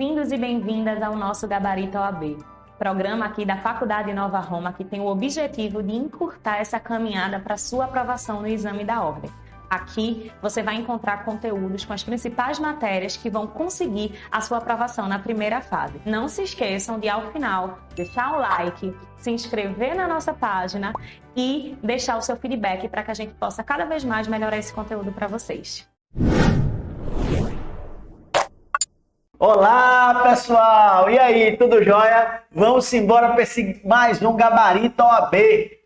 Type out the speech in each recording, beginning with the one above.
bem-vindos e bem-vindas ao nosso Gabarito OAB, programa aqui da Faculdade Nova Roma que tem o objetivo de encurtar essa caminhada para sua aprovação no exame da ordem. Aqui você vai encontrar conteúdos com as principais matérias que vão conseguir a sua aprovação na primeira fase. Não se esqueçam de, ao final, deixar o like, se inscrever na nossa página e deixar o seu feedback para que a gente possa cada vez mais melhorar esse conteúdo para vocês. Olá, pessoal! E aí, tudo jóia? Vamos embora para mais um Gabarito OAB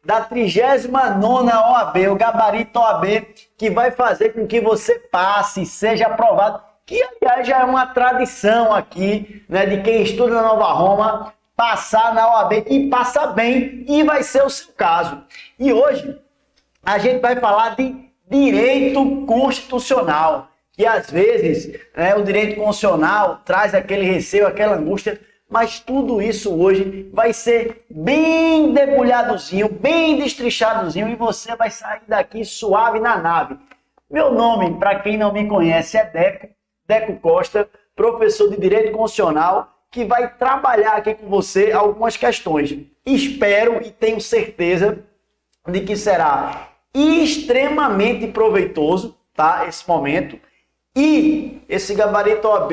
da 39ª OAB, o Gabarito OAB que vai fazer com que você passe, seja aprovado, que aliás já é uma tradição aqui, né, de quem estuda na Nova Roma, passar na OAB e passa bem, e vai ser o seu caso. E hoje a gente vai falar de direito constitucional, que às vezes o direito constitucional traz aquele receio, aquela angústia, mas tudo isso hoje vai ser bem debulhadozinho, bem destrichadozinho, e você vai sair daqui suave na nave. Meu nome, para quem não me conhece, é Deco Costa, professor de Direito Constitucional, que vai trabalhar aqui com você algumas questões. Espero e tenho certeza de que será extremamente proveitoso, tá, esse momento. E esse Gabarito OAB,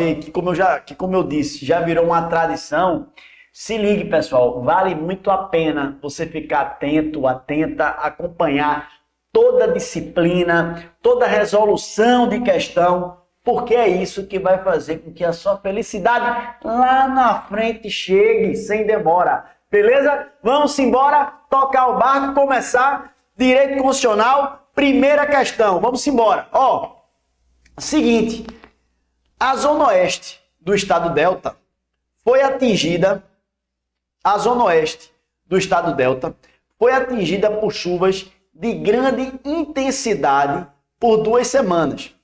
que como eu disse, já virou uma tradição, se ligue, pessoal, vale muito a pena você ficar atento, atenta, acompanhar toda a disciplina, toda a resolução de questão, porque é isso que vai fazer com que a sua felicidade lá na frente chegue sem demora. Beleza? Vamos embora, tocar o barco, começar direito constitucional, primeira questão. Vamos embora. Seguinte, a zona oeste do estado Delta foi atingida, por chuvas de grande intensidade por 2 semanas,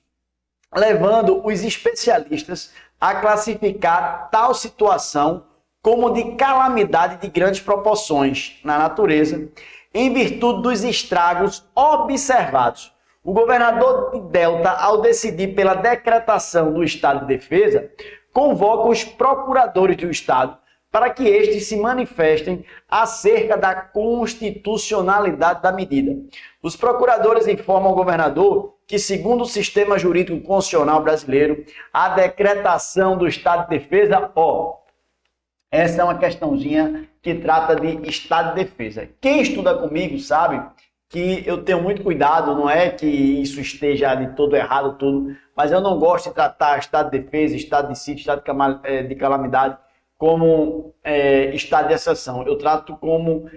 levando os especialistas a classificar tal situação como de calamidade de grandes proporções na natureza, em virtude dos estragos observados. O governador de Delta, ao decidir pela decretação do estado de defesa, convoca os procuradores do estado para que estes se manifestem acerca da constitucionalidade da medida. Os procuradores informam ao governador que, segundo o sistema jurídico constitucional brasileiro, a decretação do estado de defesa, essa é uma questãozinha que trata de estado de defesa. Quem estuda comigo sabe que eu tenho muito cuidado, não é que isso esteja de todo errado, tudo, mas eu não gosto de tratar estado de defesa, estado de sítio, estado de calamidade como estado de exceção. Eu trato como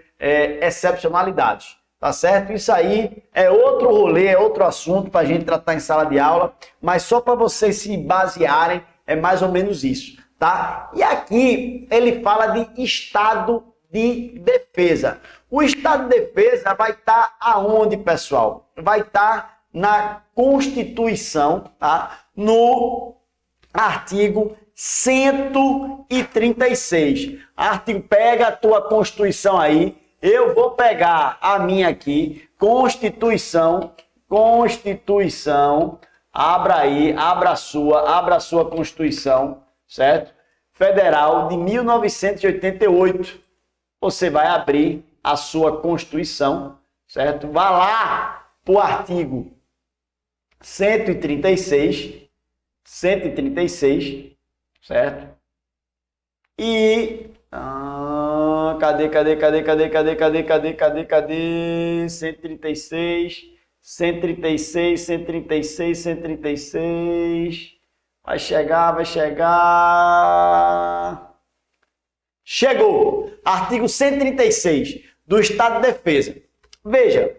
excepcionalidades, tá certo? Isso aí é outro rolê, é outro assunto para a gente tratar em sala de aula, mas só para vocês se basearem, é mais ou menos isso, tá? E aqui ele fala de estado de defesa. O estado de defesa vai estar aonde, pessoal? Vai estar na Constituição, tá? No artigo 136. Pega a tua Constituição aí, eu vou pegar a minha aqui, Constituição, abra aí, abra a sua Constituição, certo? Federal de 1988. Você vai abrir a sua Constituição, certo? Vá lá para o artigo 136, certo? E cadê? 136. Vai chegar. Chegou! Artigo 136 do Estado de Defesa. Veja,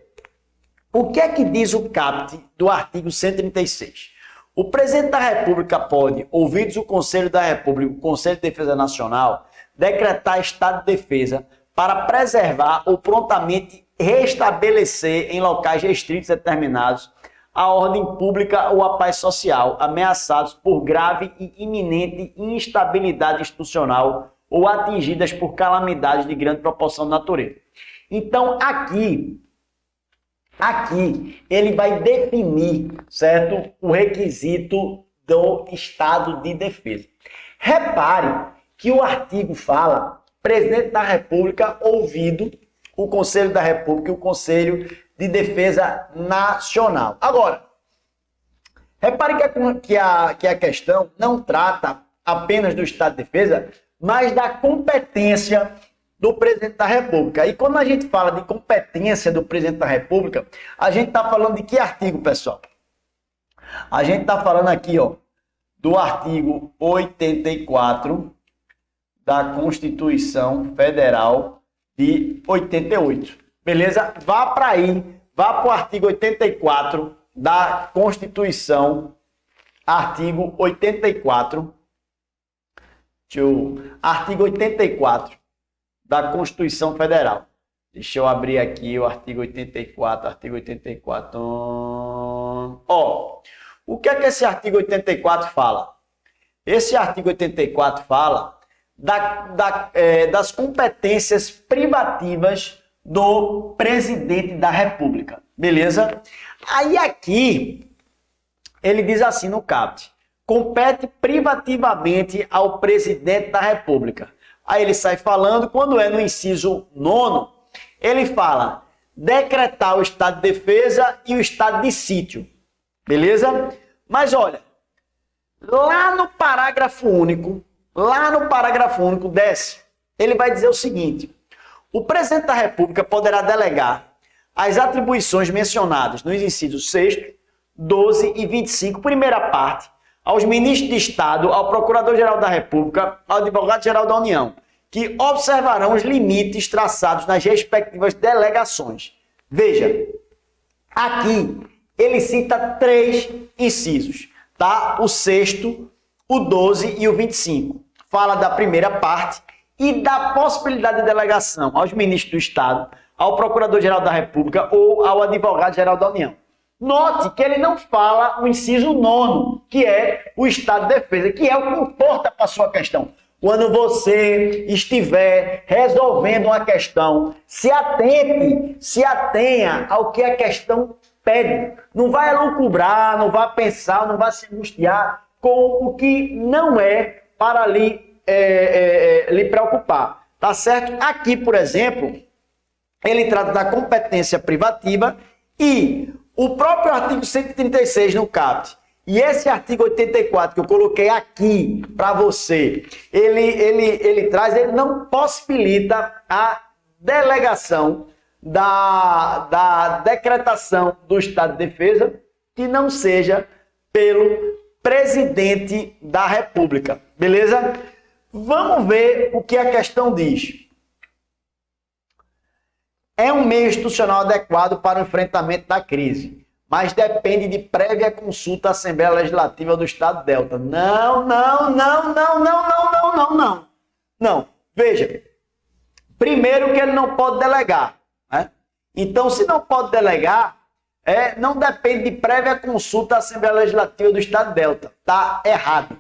o que é que diz o caput do artigo 136? O presidente da República pode, ouvidos o Conselho da República, o Conselho de Defesa Nacional, decretar estado de defesa para preservar ou prontamente restabelecer em locais restritos determinados a ordem pública ou a paz social, ameaçados por grave e iminente instabilidade institucional ou atingidas por calamidades de grande proporção de natureza. Então, aqui ele vai definir, certo, o requisito do estado de defesa. Repare que o artigo fala presidente da República ouvido o Conselho da República e o Conselho de Defesa Nacional. Agora, repare que a questão não trata apenas do Estado de Defesa, mas da competência do presidente da República. E quando a gente fala de competência do presidente da República, a gente está falando de que artigo, pessoal? A gente está falando aqui, ó, do artigo 84 da Constituição Federal de 88. Beleza? Vá para aí, vá para o artigo 84 da Constituição, artigo 84. Artigo 84 da Constituição Federal. Deixa eu abrir aqui o artigo 84. Artigo 84. Ó, o que é que esse artigo 84 fala? Esse artigo 84 fala das competências privativas do presidente da República. Beleza? Aí aqui, ele diz assim no caput: compete privativamente ao presidente da República. Aí ele sai falando, quando é no inciso 9, ele fala decretar o estado de defesa e o estado de sítio. Beleza? Mas olha, lá no parágrafo único, desce, ele vai dizer o seguinte: o presidente da República poderá delegar as atribuições mencionadas nos incisos 6º, 12 e 25, primeira parte, aos ministros de Estado, ao Procurador-Geral da República, ao Advogado-Geral da União, que observarão os limites traçados nas respectivas delegações. Veja, aqui ele cita 3 incisos, tá? O 6º, o 12 e o 25. Fala da primeira parte e da possibilidade de delegação aos ministros do Estado, ao Procurador-Geral da República ou ao Advogado-Geral da União. Note que ele não fala o inciso 9, que é o Estado de Defesa, que é o que importa para a sua questão. Quando você estiver resolvendo uma questão, se atenha ao que a questão pede. Não vai lucubrar, não vai pensar, não vai se angustiar com o que não é para lhe preocupar. Tá certo? Aqui, por exemplo, ele trata da competência privativa e o próprio artigo 136 no caput e esse artigo 84 que eu coloquei aqui para você, ele não possibilita a delegação da decretação do estado de defesa que não seja pelo presidente da República. Beleza? Vamos ver o que a questão diz. É um meio institucional adequado para o enfrentamento da crise, mas depende de prévia consulta à Assembleia Legislativa do Estado Delta. Não. Veja, primeiro que ele não pode delegar, né? Então, se não pode delegar, não depende de prévia consulta à Assembleia Legislativa do Estado Delta. Tá errado.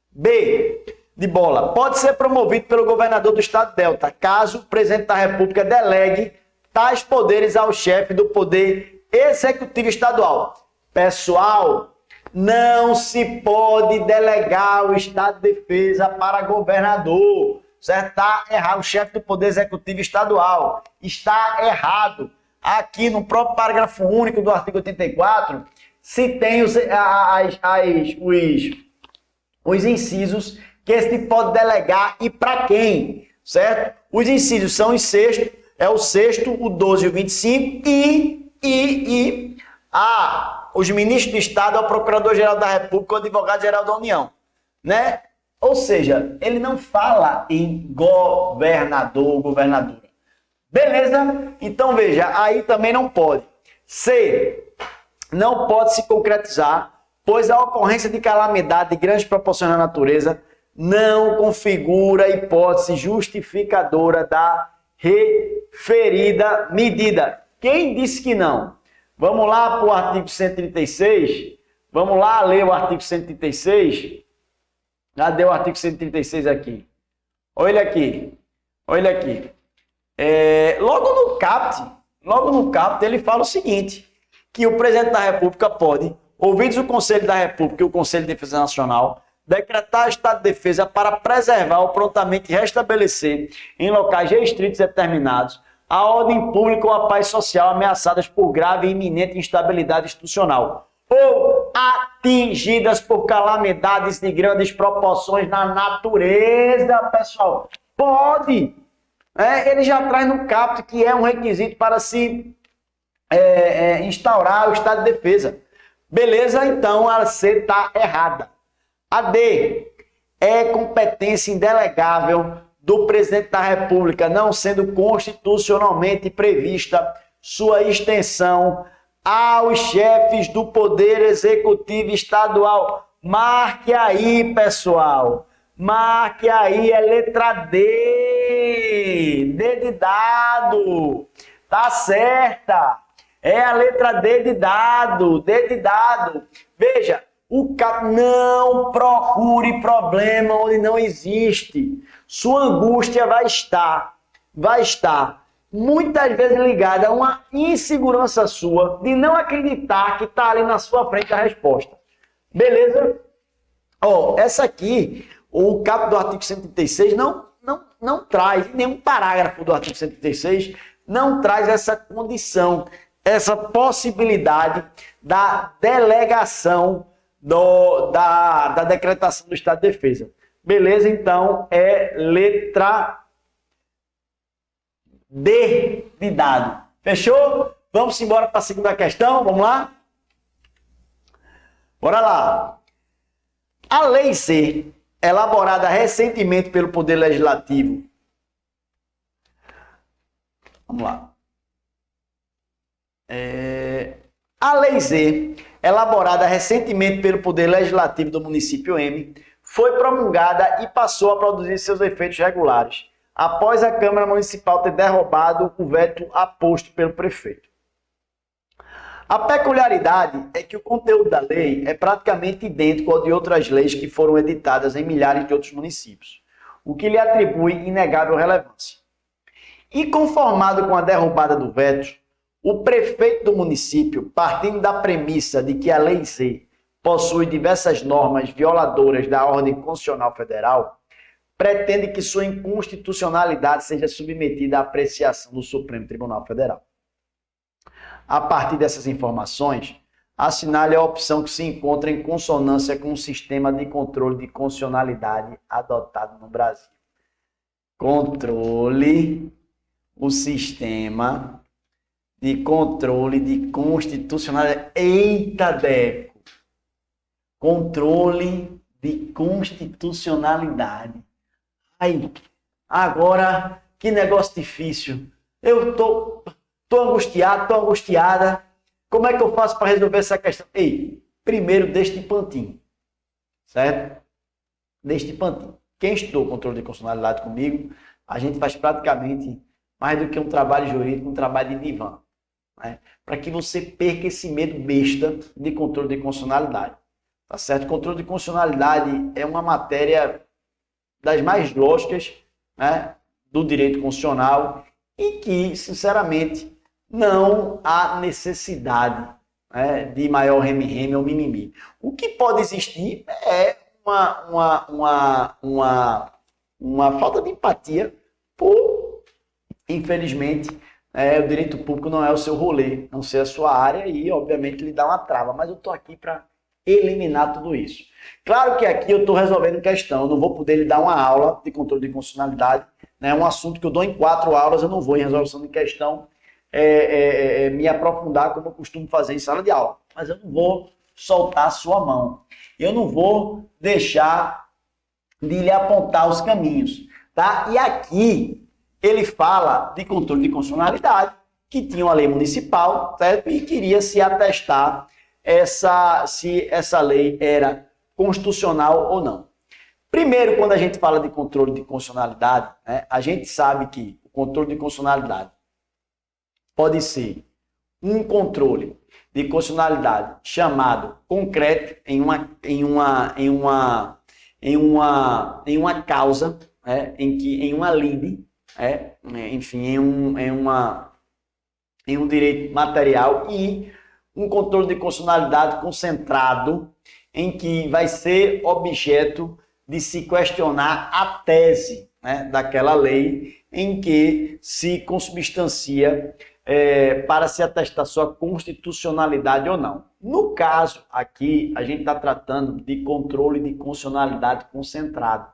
B, de bola, pode ser promovido pelo governador do Estado Delta, caso o presidente da República delegue tais poderes ao chefe do Poder Executivo Estadual. Pessoal, não se pode delegar o Estado de Defesa para governador. Certo? Está errado. O chefe do Poder Executivo Estadual está errado. Aqui no próprio parágrafo único do artigo 84, se tem os incisos que esse pode delegar e para quem, certo? Os incisos são os 6º, o 6º, o 12 e o 25 os ministros de Estado, ao Procurador-Geral da República, ao Advogado-Geral da União, né? Ou seja, ele não fala em governador, governadora. Beleza? Então veja, aí também não pode. C, não pode se concretizar, pois a ocorrência de calamidade de grandes proporções na natureza não configura hipótese justificadora da referida medida. Quem disse que não? Vamos lá para o artigo 136. Vamos lá ler o artigo 136. Cadê o artigo 136 aqui? Olha aqui. Logo no caput, ele fala o seguinte, que o presidente da República pode, ouvidos o Conselho da República e o Conselho de Defesa Nacional, decretar estado de defesa para preservar ou prontamente restabelecer em locais restritos e determinados a ordem pública ou a paz social ameaçadas por grave e iminente instabilidade institucional ou atingidas por calamidades de grandes proporções na natureza, pessoal. Pode! Ele já traz no caput que é um requisito para se instaurar o estado de defesa. Beleza? Então a C está errada. A D é competência indelegável do presidente da República, não sendo constitucionalmente prevista sua extensão aos chefes do Poder Executivo Estadual. Marque aí, pessoal. Marque aí, é letra D. D de dado. Tá certa. É a letra D de dado. D de dado. Veja, o CAP não procure problema onde não existe. Sua angústia vai estar muitas vezes ligada a uma insegurança sua de não acreditar que está ali na sua frente a resposta. Beleza? Essa aqui, o caput do artigo 136 não traz, nenhum parágrafo do artigo 136 não traz essa condição, essa possibilidade da delegação da decretação do estado de defesa. Beleza? Então, é letra D de dado. Fechou? Vamos embora para a segunda questão. Vamos lá? Bora lá. A Lei C, elaborada recentemente pelo Poder Legislativo. Vamos lá. A Lei Z, elaborada recentemente pelo Poder Legislativo do município M, foi promulgada e passou a produzir seus efeitos regulares, após a Câmara Municipal ter derrubado o veto aposto pelo prefeito. A peculiaridade é que o conteúdo da lei é praticamente idêntico ao de outras leis que foram editadas em milhares de outros municípios, o que lhe atribui inegável relevância. E conformado com a derrubada do veto, o prefeito do município, partindo da premissa de que a Lei Z possui diversas normas violadoras da ordem constitucional federal, pretende que sua inconstitucionalidade seja submetida à apreciação do Supremo Tribunal Federal. A partir dessas informações, assinale a opção que se encontra em consonância com o sistema de controle de constitucionalidade adotado no Brasil. Controle o sistema de controle de constitucionalidade. Eita, Deco! Controle de constitucionalidade. Ai, agora, que negócio difícil. Eu tô angustiado, tô angustiada. Como é que eu faço para resolver essa questão? Ei, primeiro deste pantinho, certo? Deste pantinho. Quem estudou controle de constitucionalidade comigo, a gente faz praticamente mais do que um trabalho jurídico, um trabalho de divã, né? Para que você perca esse medo besta de controle de constitucionalidade. Tá certo? Controle de constitucionalidade é uma matéria das mais lógicas, né, do direito constitucional e que, sinceramente, não há necessidade, né, de maior reme-reme ou mimimi. O que pode existir é uma falta de empatia por, infelizmente, o direito público não é o seu rolê, não ser a sua área e, obviamente, lhe dá uma trava. Mas eu estou aqui para eliminar tudo isso. Claro que aqui eu estou resolvendo questão, eu não vou poder lhe dar uma aula de controle de constitucionalidade, né? É um assunto que eu dou em 4 aulas, eu não vou em resolução de questão me aprofundar como eu costumo fazer em sala de aula, mas eu não vou soltar a sua mão, eu não vou deixar de lhe apontar os caminhos, tá? E aqui ele fala de controle de constitucionalidade, que tinha uma lei municipal, certo? E queria se atestar se essa lei era constitucional ou não. Primeiro, quando a gente fala de controle de constitucionalidade, né, a gente sabe que o controle de constitucionalidade pode ser um controle de constitucionalidade chamado concreto em uma causa, né, em uma lide, enfim, em um direito material, e um controle de constitucionalidade concentrado em que vai ser objeto de se questionar a tese, né, daquela lei em que se consubstancia para se atestar sua constitucionalidade ou não. No caso aqui, a gente está tratando de controle de constitucionalidade concentrado,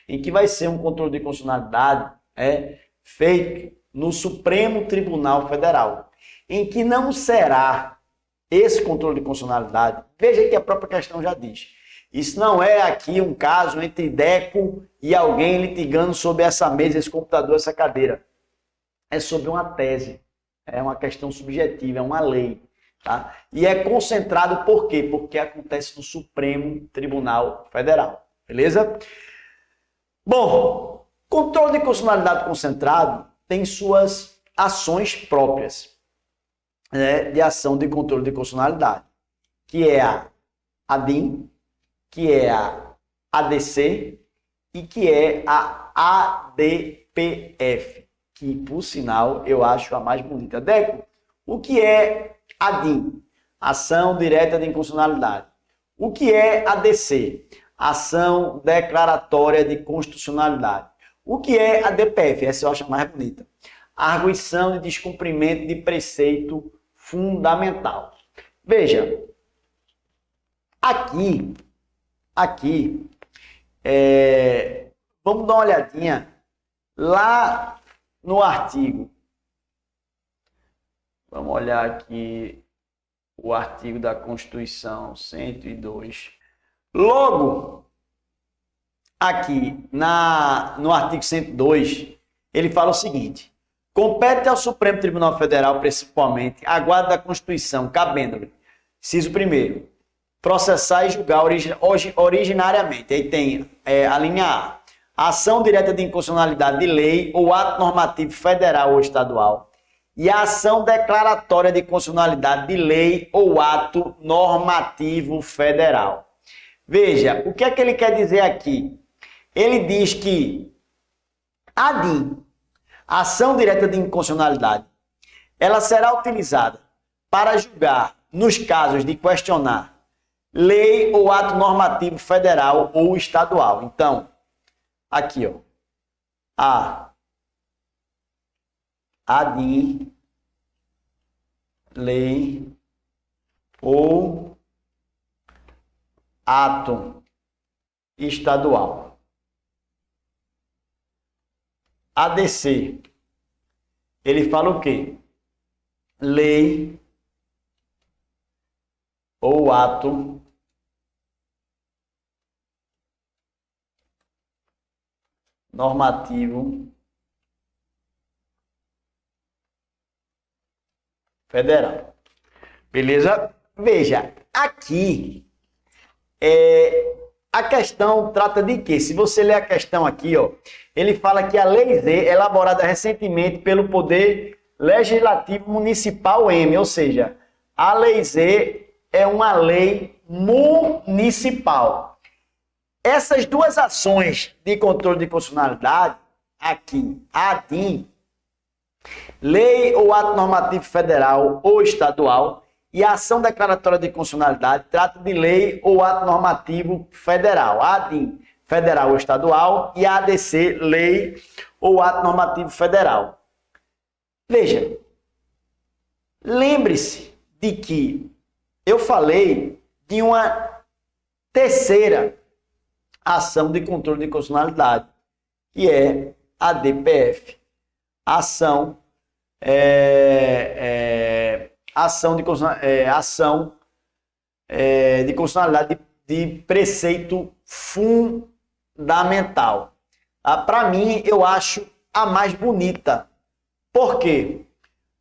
em que vai ser um controle de constitucionalidade feito no Supremo Tribunal Federal, em que não será esse controle de constitucionalidade. Veja que a própria questão já diz. Isso não é aqui um caso entre Deco e alguém litigando sobre essa mesa, esse computador, essa cadeira. É sobre uma tese. É uma questão subjetiva, é uma lei. Tá? E é concentrado por quê? Porque acontece no Supremo Tribunal Federal. Beleza? Bom, controle de constitucionalidade concentrado tem suas ações próprias, né, de ação de controle de constitucionalidade, que é a ADIM, que é a ADC e que é a ADPF, que, por sinal, eu acho a mais bonita. Deco, o que é ADIM? Ação Direta de Inconstitucionalidade. O que é ADC? Ação Declaratória de Constitucionalidade. O que é ADPF? Essa eu acho a mais bonita. Arguição de descumprimento de preceito fundamental. Veja, aqui, vamos dar uma olhadinha lá no artigo. Vamos olhar aqui o artigo da Constituição 102. Logo, aqui no artigo 102, ele fala o seguinte: compete ao Supremo Tribunal Federal, principalmente, a guarda da Constituição, cabendo-lhe, inciso 1º, processar e julgar originariamente. Aí tem a linha A, ação direta de inconstitucionalidade de lei ou ato normativo federal ou estadual, e a ação declaratória de constitucionalidade de lei ou ato normativo federal. Veja, o que é que ele quer dizer aqui? Ele diz que a ADIM, ação direta de inconstitucionalidade, ela será utilizada para julgar, nos casos de questionar, lei ou ato normativo federal ou estadual. Então, aqui, ó, a ADIM, lei ou ato estadual. ADC, ele fala o quê? Lei ou ato normativo federal. Beleza? Veja, aqui a questão trata de quê? Se você ler a questão aqui, ó, ele fala que a Lei Z, elaborada recentemente pelo Poder Legislativo Municipal M, ou seja, a Lei Z é uma lei municipal. Essas duas ações de controle de constitucionalidade, aqui, a ADIM, lei ou ato normativo federal ou estadual, e a ação declaratória de constitucionalidade trata de lei ou ato normativo federal. A ADIM, federal ou estadual, e a ADC, lei ou ato normativo federal. Veja, lembre-se de que eu falei de uma terceira ação de controle de constitucionalidade, que é a DPF, ação de constitucionalidade de preceito fundamental. Para mim, eu acho a mais bonita. Por quê?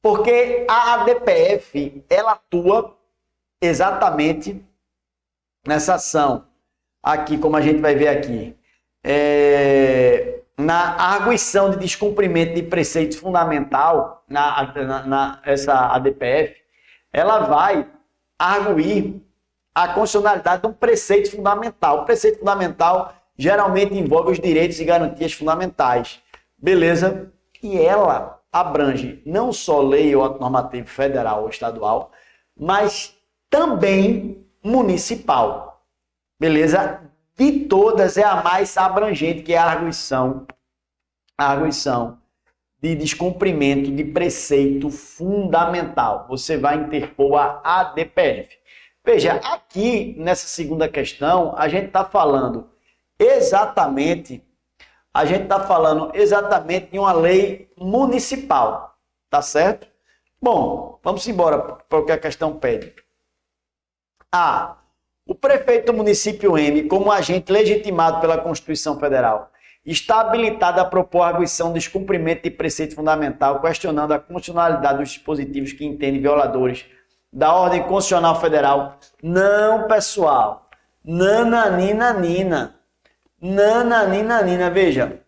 Porque a ADPF, ela atua exatamente nessa ação. Aqui, como a gente vai ver aqui, na arguição de descumprimento de preceito fundamental, essa ADPF, ela vai arguir a constitucionalidade de um preceito fundamental. O preceito fundamental geralmente envolve os direitos e garantias fundamentais. Beleza? E ela abrange não só lei ou ato normativo federal ou estadual, mas também municipal. beleza? De todas é a mais abrangente, que é a arguição de descumprimento de preceito fundamental. Você vai interpor a ADPF. Veja, aqui nessa segunda questão, a gente está falando exatamente de uma lei municipal, tá certo? Bom, vamos embora para o que a questão pede. A. O prefeito do município M, como agente legitimado pela Constituição Federal, está habilitado a propor arguição de descumprimento de preceito fundamental, questionando a constitucionalidade dos dispositivos que entendem violadores da ordem constitucional federal. Não, pessoal. Nananina. Veja.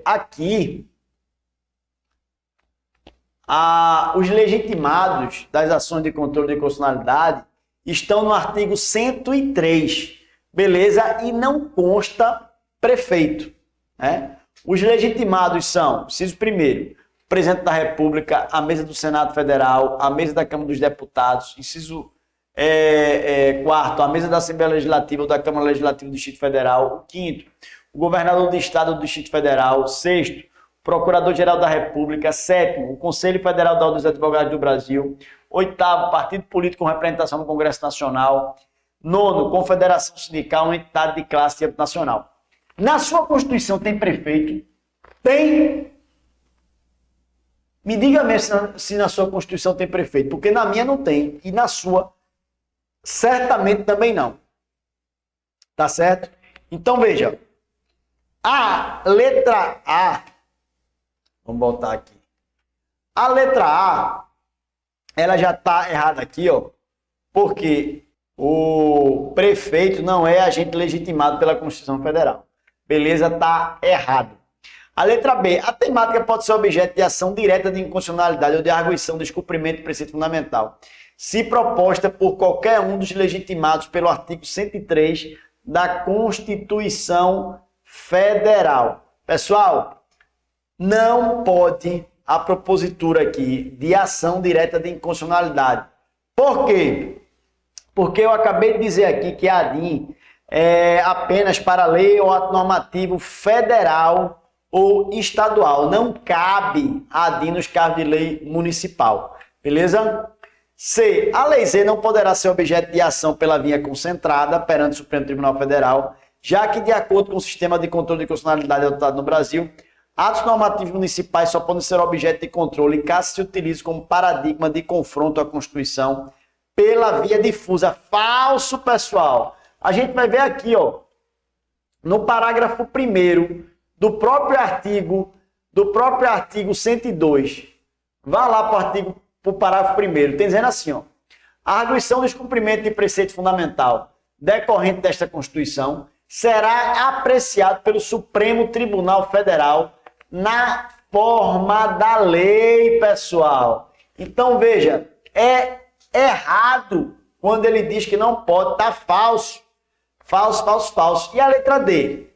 Aqui, os legitimados das ações de controle de constitucionalidade estão no artigo 103, beleza? E não consta prefeito, né? Os legitimados são, inciso primeiro, o presidente da República, a mesa do Senado Federal, a mesa da Câmara dos Deputados, inciso quarto, a mesa da Assembleia Legislativa ou da Câmara Legislativa do Distrito Federal, quinto, o governador do Estado do Distrito Federal, sexto, Procurador-Geral da República, sétimo, o Conselho Federal da Ordem dos Advogados do Brasil, oitavo, partido político com representação no Congresso Nacional, nono, confederação sindical, uma entidade de classe de âmbito nacional. Na sua Constituição tem prefeito? Tem. Me diga mesmo se na sua Constituição tem prefeito, porque na minha não tem, e na sua certamente também não. Tá certo? Então veja, a letra A, vamos botar aqui. A letra A, ela já está errada aqui, ó, porque o prefeito não é agente legitimado pela Constituição Federal. Beleza? Tá errado. A letra B, a temática pode ser objeto de ação direta de inconstitucionalidade ou de arguição de descumprimento de preceito fundamental, se proposta por qualquer um dos legitimados pelo artigo 103 da Constituição Federal. Pessoal, não pode a propositura aqui de ação direta de inconstitucionalidade. Por quê? Porque eu acabei de dizer aqui que a ADIM é apenas para lei ou ato normativo federal ou estadual. Não cabe a ADIM nos casos de lei municipal. Beleza? C. A Lei Z não poderá ser objeto de ação pela via concentrada perante o Supremo Tribunal Federal, já que, de acordo com o sistema de controle de constitucionalidade adotado no Brasil, atos normativos municipais só podem ser objeto de controle caso se utilize como paradigma de confronto à Constituição pela via difusa. Falso, pessoal. A gente vai ver aqui, ó, no parágrafo 1º do próprio artigo 102. Vá lá para o parágrafo 1º. Tem dizendo assim, ó: a arguição do descumprimento de preceito fundamental decorrente desta Constituição será apreciado pelo Supremo Tribunal Federal na forma da lei, pessoal. Então, veja, é errado quando ele diz que não pode, tá falso. Falso. E a letra D?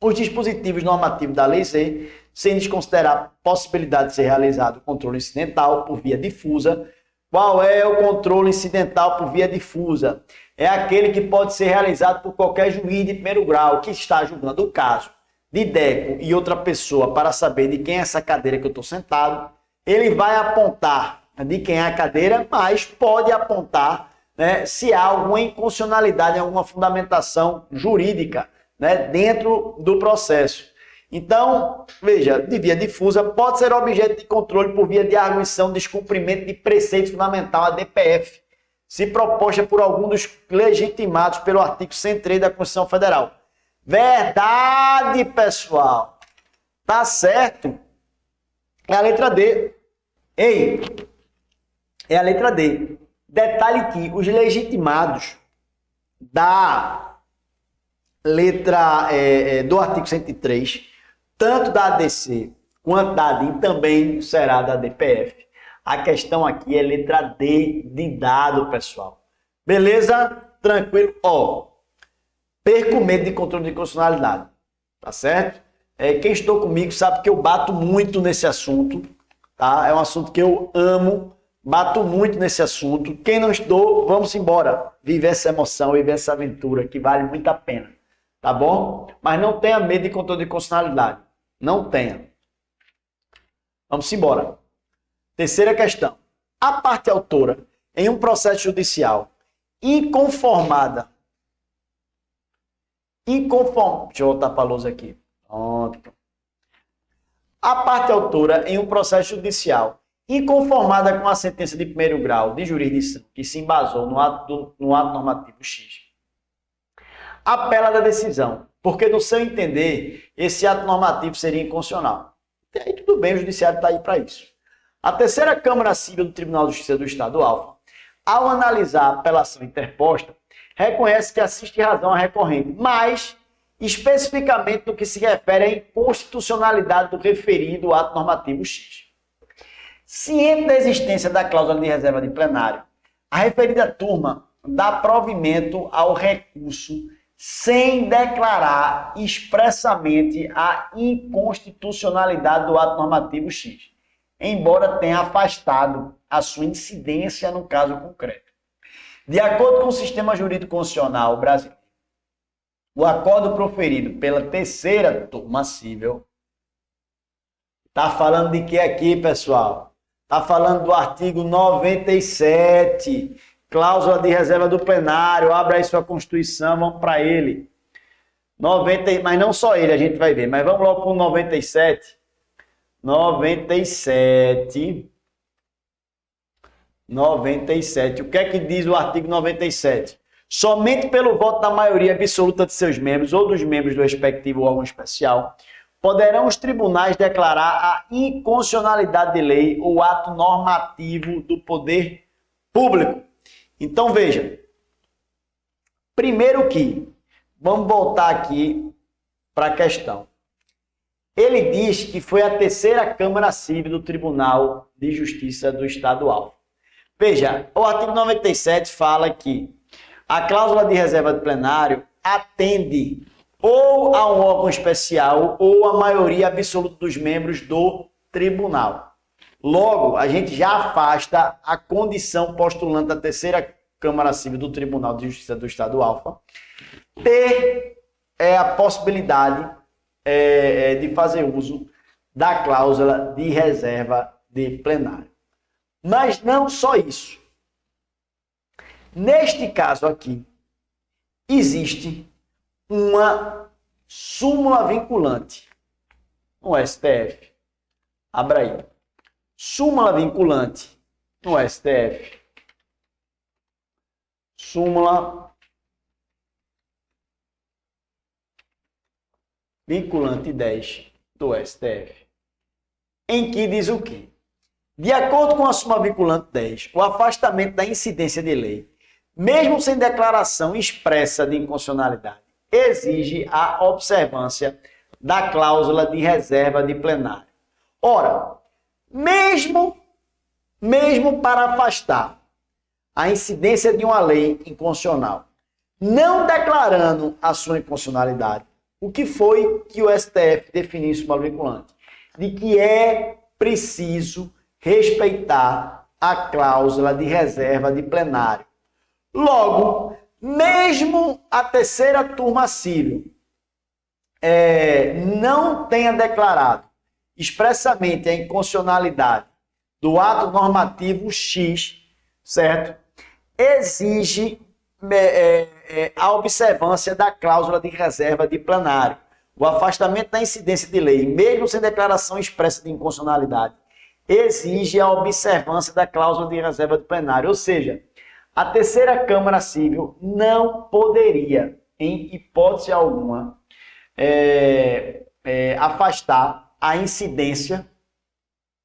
Os dispositivos normativos da Lei Z, sem desconsiderar a possibilidade de ser realizado o controle incidental por via difusa. Qual é o controle incidental por via difusa? É aquele que pode ser realizado por qualquer juiz de primeiro grau que está julgando o caso de Deco e outra pessoa para saber de quem é essa cadeira que eu estou sentado. Ele vai apontar de quem é a cadeira, mas pode apontar, né, se há alguma inconstitucionalidade, alguma fundamentação jurídica, né, dentro do processo. Então, veja, de via difusa pode ser objeto de controle por via de arguição de descumprimento de preceito fundamental, a DPF, se proposta por algum dos legitimados pelo artigo 103 da Constituição Federal. Verdade, pessoal. Tá certo? É a letra D. Ei, é a letra D. Detalhe que os legitimados da letra do artigo 103, tanto da ADC quanto da ADIM, também será da DPF. A questão aqui é letra D de dado, pessoal. Beleza? Tranquilo? Ó, perco medo de controle de constitucionalidade. Tá certo? Quem estou comigo sabe que eu bato muito nesse assunto. Tá? É um assunto que eu amo Bato muito nesse assunto. Quem não estudou, vamos embora. Viver essa emoção, viver essa aventura, que vale muito a pena. Tá bom? Mas não tenha medo de controle de constitucionalidade. Não tenha. Vamos embora. Terceira questão. A parte autora, em um processo judicial inconformada. Deixa eu voltar para a luz aqui. Pronto. A parte autora, em um processo judicial inconformada com a sentença de primeiro grau de jurisdição que se embasou no ato normativo X, apela da decisão, porque, no seu entender, esse ato normativo seria inconstitucional. E aí tudo bem, o judiciário está aí para isso. A terceira Câmara Civil do Tribunal de Justiça do Estado Alfa, ao analisar a apelação interposta, reconhece que assiste razão à recorrente, mas especificamente no que se refere à inconstitucionalidade do referido ato normativo X. Ciente da existência da cláusula de reserva de plenário, a referida turma dá provimento ao recurso sem declarar expressamente a inconstitucionalidade do ato normativo X, embora tenha afastado a sua incidência no caso concreto. De acordo com o sistema jurídico constitucional brasileiro, o acordo proferido pela terceira turma civil está falando de que aqui, pessoal? Está falando do artigo 97, cláusula de reserva do plenário. Abra aí sua Constituição, vamos para ele. 90, mas não só ele, a gente vai ver. Mas vamos logo para o 97. 97. O que é que diz o artigo 97? Somente pelo voto da maioria absoluta de seus membros ou dos membros do respectivo órgão especial, poderão os tribunais declarar a inconstitucionalidade de lei ou ato normativo do poder público. Então, veja. Primeiro que, vamos voltar aqui para a questão. Ele diz que foi a terceira Câmara Civil do Tribunal de Justiça do Estado Alfa. Veja, o artigo 97 fala que a cláusula de reserva de plenário atende ou a um órgão especial ou a maioria absoluta dos membros do tribunal. Logo, a gente já afasta a condição postulante da terceira Câmara Civil do Tribunal de Justiça do Estado Alfa ter a possibilidade de fazer uso da cláusula de reserva de plenário. Mas não só isso. Neste caso aqui, existe uma súmula vinculante no STF. Abra aí. Súmula vinculante no STF. Súmula vinculante 10 do STF. Em que diz o quê? De acordo com a súmula vinculante 10, o afastamento da incidência de lei, mesmo sem declaração expressa de inconstitucionalidade, exige a observância da cláusula de reserva de plenário. Ora, mesmo para afastar a incidência de uma lei inconstitucional, não declarando a sua inconstitucionalidade, o que foi que o STF definiu em súmula vinculante? De que é preciso respeitar a cláusula de reserva de plenário. Logo, mesmo a terceira turma civil não tenha declarado expressamente a inconstitucionalidade do ato normativo X, certo? Exige a observância da cláusula de reserva de plenário. O afastamento da incidência de lei, mesmo sem declaração expressa de inconstitucionalidade, exige a observância da cláusula de reserva de plenário. Ou seja, a terceira Câmara Civil não poderia, em hipótese alguma, afastar a incidência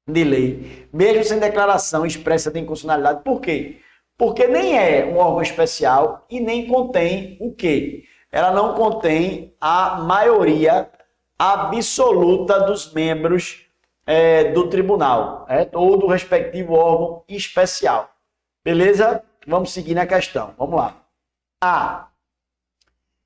de lei, mesmo sem declaração expressa de inconstitucionalidade. Por quê? Porque nem é um órgão especial e nem contém o quê? Ela não contém a maioria absoluta dos membros do tribunal, ou do respectivo órgão especial. Beleza? Vamos seguir na questão. Vamos lá. A.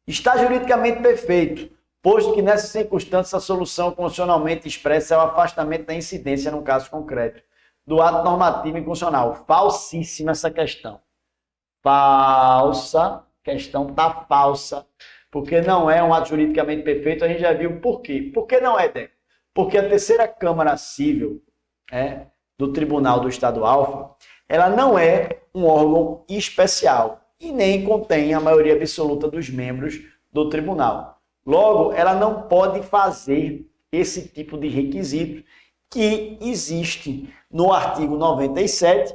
Está juridicamente perfeito, posto que nessas circunstâncias a solução constitucionalmente expressa é o afastamento da incidência no caso concreto. do ato normativo inconstitucional. Falsíssima essa questão. Falsa. Questão tá falsa. Porque não é um ato juridicamente perfeito. A gente já viu por quê. Por que não é, Deco? Porque a terceira Câmara Civil do Tribunal do Estado Alfa, ela não é um órgão especial e nem contém a maioria absoluta dos membros do tribunal. Logo, ela não pode fazer esse tipo de requisito que existe no artigo 97,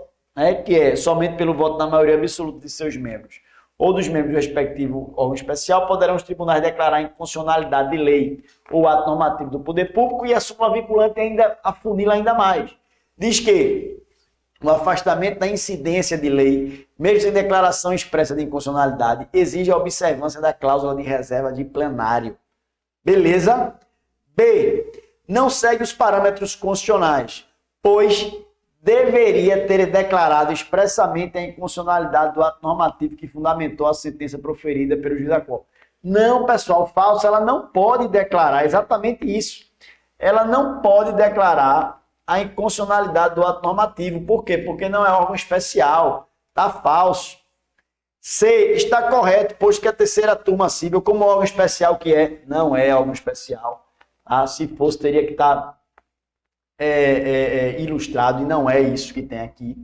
que é somente pelo voto da maioria absoluta de seus membros ou dos membros do respectivo órgão especial poderão os tribunais declarar inconstitucionalidade de lei ou ato normativo do poder público, e a súmula vinculante ainda afunila ainda mais. Diz que o afastamento da incidência de lei, mesmo sem declaração expressa de inconstitucionalidade, exige a observância da cláusula de reserva de plenário. Beleza? B. Não segue os parâmetros constitucionais, pois deveria ter declarado expressamente a inconstitucionalidade do ato normativo que fundamentou a sentença proferida pelo juiz da Corte. Não, pessoal, falso, ela não pode declarar exatamente isso. Ela não pode declarar a inconstitucionalidade do ato normativo. Por quê? Porque não é órgão especial. Está falso. C. Está correto, pois que a terceira turma civil, como órgão especial que é, não é órgão especial. Se fosse, teria que estar ilustrado, e não é isso que tem aqui,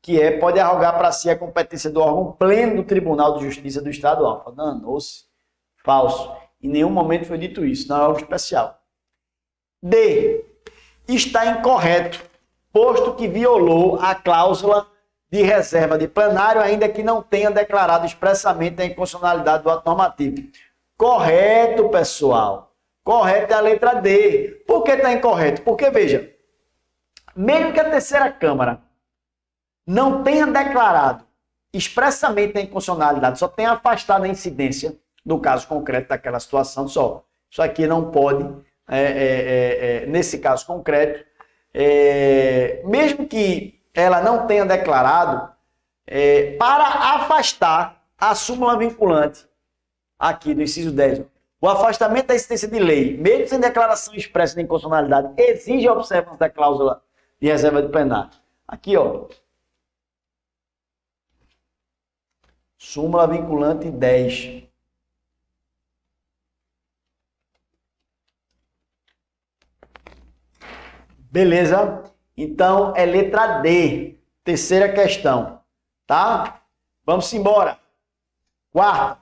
que pode arrogar para si a competência do órgão pleno do Tribunal de Justiça do Estado Alfa. Danou-se. Falso. Em nenhum momento foi dito isso, não é algo especial. D. Está incorreto, posto que violou a cláusula de reserva de plenário, ainda que não tenha declarado expressamente a inconstitucionalidade do ato normativo. Correto, pessoal. Correto é a letra D. Por que está incorreto? Porque, veja, mesmo que a terceira Câmara não tenha declarado expressamente a inconstitucionalidade, só tenha afastado a incidência no caso concreto daquela situação, só. Isso aqui não pode, nesse caso concreto, mesmo que ela não tenha declarado, para afastar a súmula vinculante, aqui do inciso 10, o afastamento da incidência de lei, mesmo sem declaração expressa de inconstitucionalidade, exige a observância da cláusula de reserva de plenário. Aqui, ó. Súmula vinculante 10. Beleza? Então, é letra D. Terceira questão. Tá? Vamos embora. Quarta.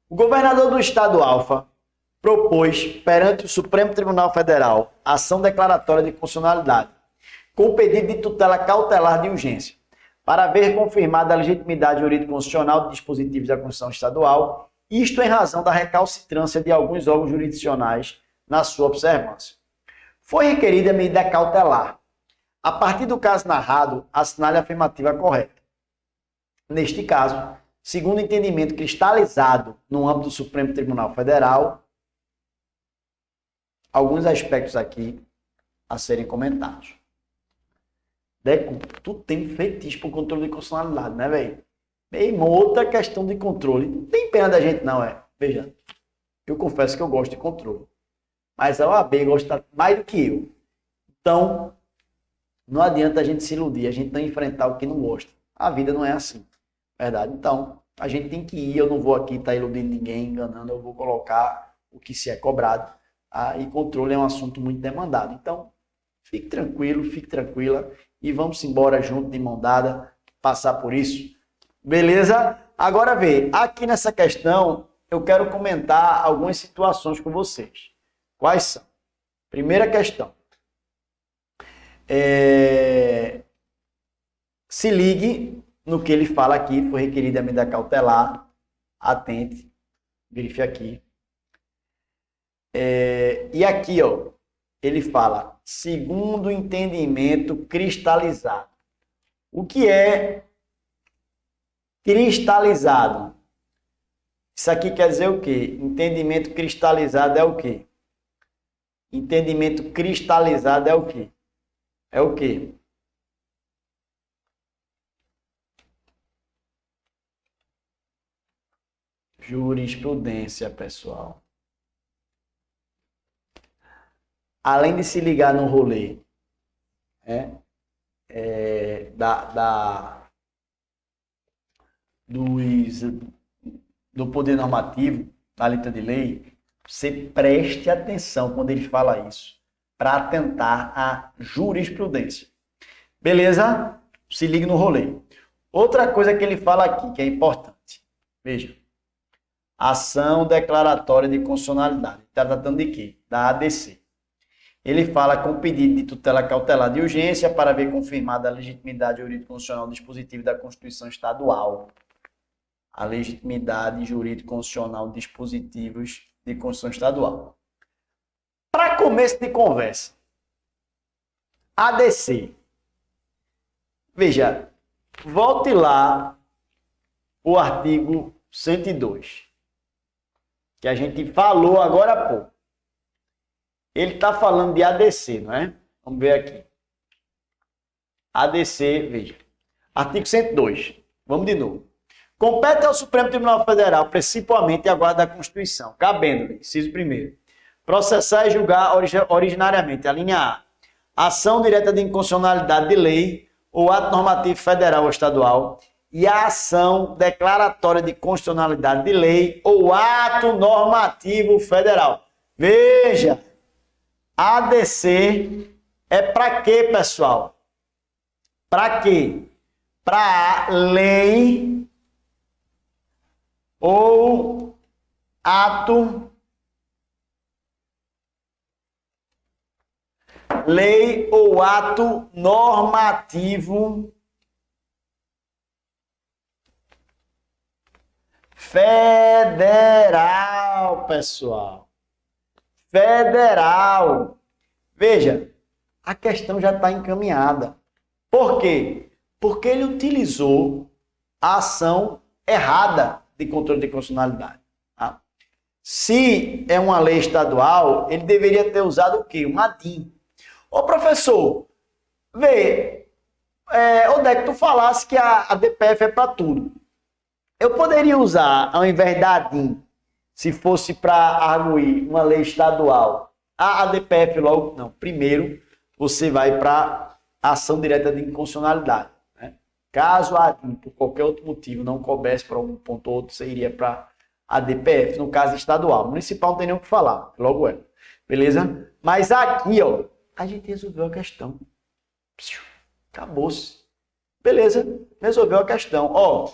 O governador do Estado Alfa propôs perante o Supremo Tribunal Federal ação declaratória de constitucionalidade, com pedido de tutela cautelar de urgência, para ver confirmada a legitimidade jurídico-constitucional de dispositivos da Constituição Estadual, isto em razão da recalcitrância de alguns órgãos jurisdicionais na sua observância. Foi requerida a medida cautelar. A partir do caso narrado, assinale a afirmativa correta. Neste caso, segundo o entendimento cristalizado no âmbito do Supremo Tribunal Federal, alguns aspectos aqui a serem comentados. Deco, tu tem fetiche por controle de constitucionalidade, né, velho? Mesmo outra questão de controle. Não tem pena da gente, não, Veja, eu confesso que eu gosto de controle. Mas a OAB gosta mais do que eu. Então, não adianta a gente se iludir, a gente não enfrentar o que não gosta. A vida não é assim, verdade? Então, a gente tem que ir, eu não vou aqui estar iludindo ninguém, enganando, eu vou colocar o que se é cobrado. E controle é um assunto muito demandado. Então, fique tranquilo, fique tranquila e vamos embora junto, de mão dada, passar por isso. Beleza? Agora vê, aqui nessa questão, eu quero comentar algumas situações com vocês. Quais são? Primeira questão. Se ligue no que ele fala aqui, foi requerida a medida cautelar. Atente, grife aqui. E aqui, ó, ele fala, segundo o entendimento cristalizado. O que é cristalizado? Isso aqui quer dizer o quê? Entendimento cristalizado é o quê? Entendimento cristalizado é o quê? É o quê? Jurisprudência, pessoal. Além de se ligar no rolê, né, do poder normativo, da letra de lei, você preste atenção quando ele fala isso, para atentar à jurisprudência. Beleza? Se ligue no rolê. Outra coisa que ele fala aqui, que é importante. Veja. Ação declaratória de constitucionalidade. Está tratando de quê? Da ADC. Ele fala com pedido de tutela cautelar de urgência para ver confirmada a legitimidade jurídico-constitucional do dispositivo da Constituição Estadual. A legitimidade jurídico-constitucional de dispositivos de Constituição Estadual. Para começo de conversa, ADC. Veja, volte lá o artigo 102, que a gente falou agora há pouco. Ele está falando de ADC, não é? Vamos ver aqui. ADC, veja. Artigo 102. Vamos de novo. Compete ao Supremo Tribunal Federal, principalmente a guarda da Constituição, cabendo, inciso primeiro, processar e julgar originariamente, a linha A, ação direta de inconstitucionalidade de lei ou ato normativo federal ou estadual e a ação declaratória de constitucionalidade de lei ou ato normativo federal. Veja, ADC é para quê, pessoal? Para quê? Para lei ou ato normativo federal, pessoal. Federal. Veja, a questão já está encaminhada. Por quê? Porque ele utilizou a ação errada de controle de constitucionalidade. Tá? Se é uma lei estadual, ele deveria ter usado o quê? Um ADIM. Ô, professor, vê, onde é que tu falasse que a DPF é para tudo? Eu poderia usar, ao invés da ADIM, se fosse para arguir uma lei estadual, a ADPF logo? Não. Primeiro, você vai para ação direta de inconstitucionalidade. Né? Caso a ADIM, por qualquer outro motivo, não coubesse por algum ponto ou outro, você iria para a DPF, no caso estadual. Municipal não tem nem o que falar, logo é. Beleza? Mas aqui, ó, a gente resolveu a questão. Acabou-se. Beleza, resolveu a questão. Ó,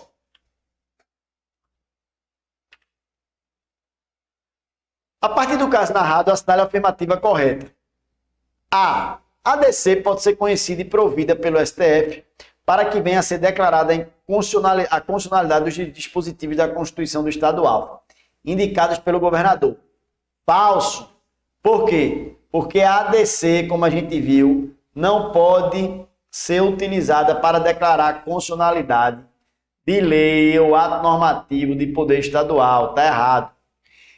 a partir do caso narrado, assinale a afirmativa correta. A ADC pode ser conhecida e provida pelo STF para que venha a ser declarada a constitucionalidade dos dispositivos da Constituição do Estado Alfa, indicados pelo governador. Falso. Por quê? Porque a ADC, como a gente viu, não pode ser utilizada para declarar a constitucionalidade de lei ou ato normativo de poder estadual. Está errado.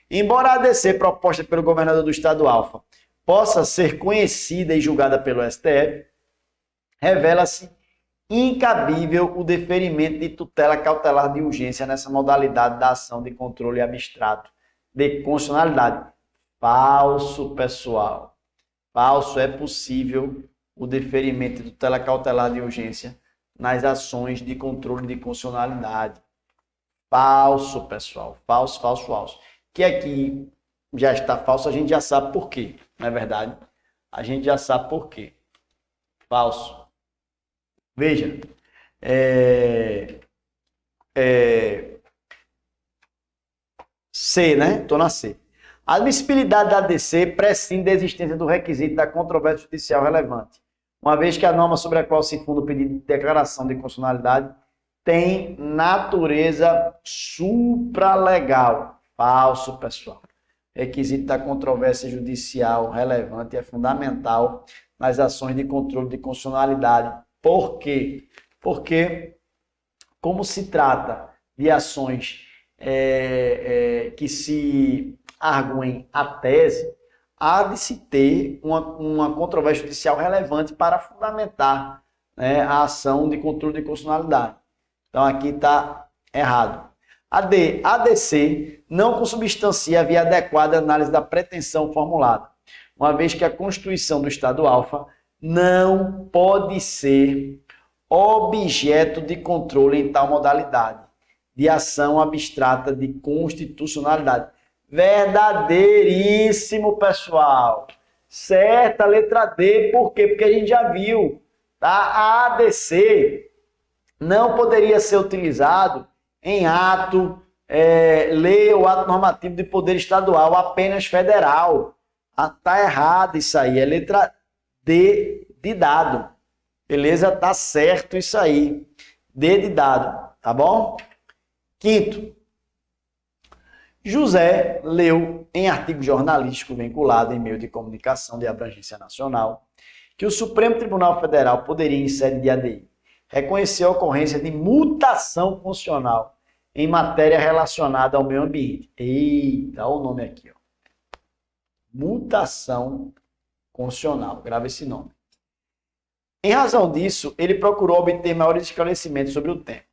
Embora a ADC proposta pelo governador do Estado Alfa possa ser conhecida e julgada pelo STF, revela-se incabível o deferimento de tutela cautelar de urgência nessa modalidade da ação de controle abstrato de constitucionalidade. Falso, pessoal. Falso. É possível o deferimento de tutela cautelar de urgência nas ações de controle de constitucionalidade. Falso, pessoal. Falso, falso, falso. Que aqui já está falso, a gente já sabe por quê. Não é verdade? A gente já sabe por quê. Falso. Veja. C, né? Estou na C. A admissibilidade da ADC prescinde da existência do requisito da controvérsia judicial relevante, uma vez que a norma sobre a qual se funda o pedido de declaração de constitucionalidade tem natureza supralegal. Falso, pessoal. Requisito da controvérsia judicial relevante é fundamental nas ações de controle de constitucionalidade. Por quê? Porque, como se trata de ações que se arguem a tese, há de se ter uma controvérsia judicial relevante para fundamentar, né, a ação de controle de constitucionalidade. Então, aqui está errado. A D, ADC não consubstancia a via adequada à análise da pretensão formulada, uma vez que a Constituição do Estado Alfa não pode ser objeto de controle em tal modalidade de ação abstrata de constitucionalidade. Verdadeiríssimo, pessoal. Certa, letra D. Por quê? Porque a gente já viu, tá? A ADC não poderia ser utilizado em ato, lei ou ato normativo de poder estadual, apenas federal. Tá errado isso aí. É letra D de dado. Beleza? Tá certo isso aí. D de dado. Tá bom? Quinto, José leu em artigo jornalístico vinculado em meio de comunicação de abrangência nacional que o Supremo Tribunal Federal poderia, em sede de ADI, reconhecer a ocorrência de mutação funcional em matéria relacionada ao meio ambiente. Eita, olha o nome aqui, ó. Mutação funcional. Grava esse nome. Em razão disso, ele procurou obter maiores esclarecimentos sobre o tema.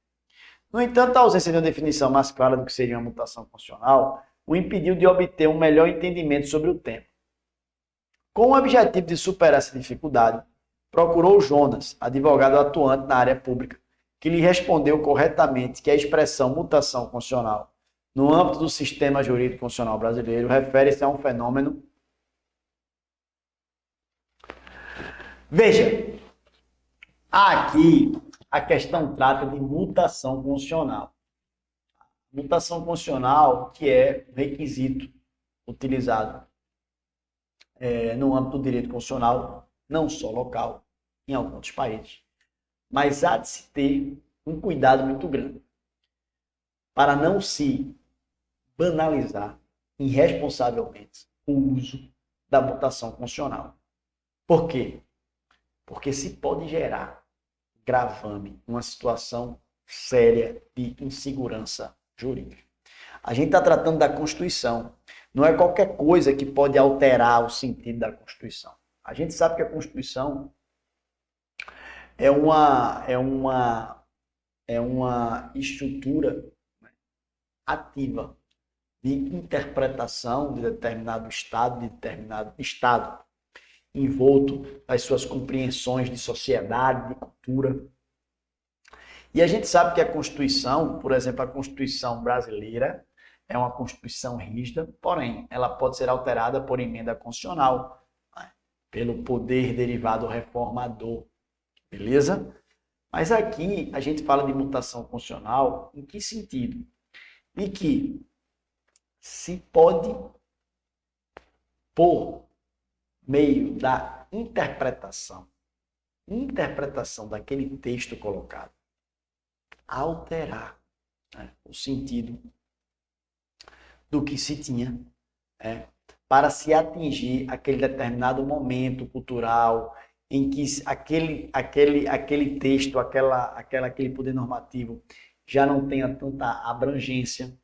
No entanto, a ausência de uma definição mais clara do que seria uma mutação funcional o impediu de obter um melhor entendimento sobre o tema. Com o objetivo de superar essa dificuldade, procurou Jonas, advogado atuante na área pública, que lhe respondeu corretamente que a expressão mutação funcional, no âmbito do sistema jurídico funcional brasileiro, refere-se a um fenômeno. Veja, aqui a questão trata de mutação funcional. Mutação funcional, que é um requisito utilizado no âmbito do direito constitucional, não só local, em alguns países. Mas há de se ter um cuidado muito grande para não se banalizar irresponsavelmente o uso da mutação funcional. Por quê? Porque se pode gerar gravame, uma situação séria de insegurança jurídica. A gente está tratando da Constituição. Não é qualquer coisa que pode alterar o sentido da Constituição. A gente sabe que a Constituição é uma estrutura ativa de interpretação de determinado estado envolto nas suas compreensões de sociedade, de cultura. E a gente sabe que a Constituição, por exemplo, a Constituição brasileira, é uma Constituição rígida, porém, ela pode ser alterada por emenda constitucional, né? Pelo poder derivado reformador. Beleza? Mas aqui a gente fala de mutação constitucional em que sentido? De que se pode, por meio da interpretação daquele texto colocado, alterar, né, o sentido do que se tinha, para se atingir aquele determinado momento cultural em que aquele texto, aquele poder normativo já não tenha tanta abrangência,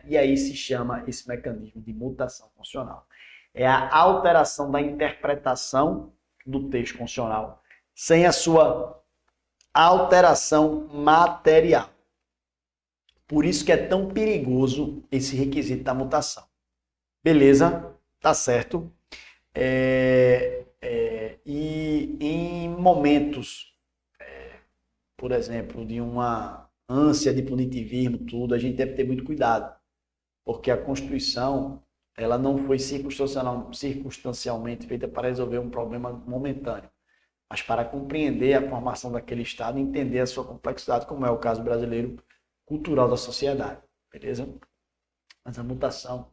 e aí se chama esse mecanismo de mutação funcional. É a alteração da interpretação do texto constitucional sem a sua alteração material. Por isso que é tão perigoso esse requisito da mutação. Beleza? Tá certo? E em momentos, por exemplo, de uma ânsia de punitivismo, tudo, a gente deve ter muito cuidado, porque a Constituição ela não foi circunstancialmente feita para resolver um problema momentâneo, mas para compreender a formação daquele Estado e entender a sua complexidade, como é o caso brasileiro cultural da sociedade, beleza? Mas a mutação,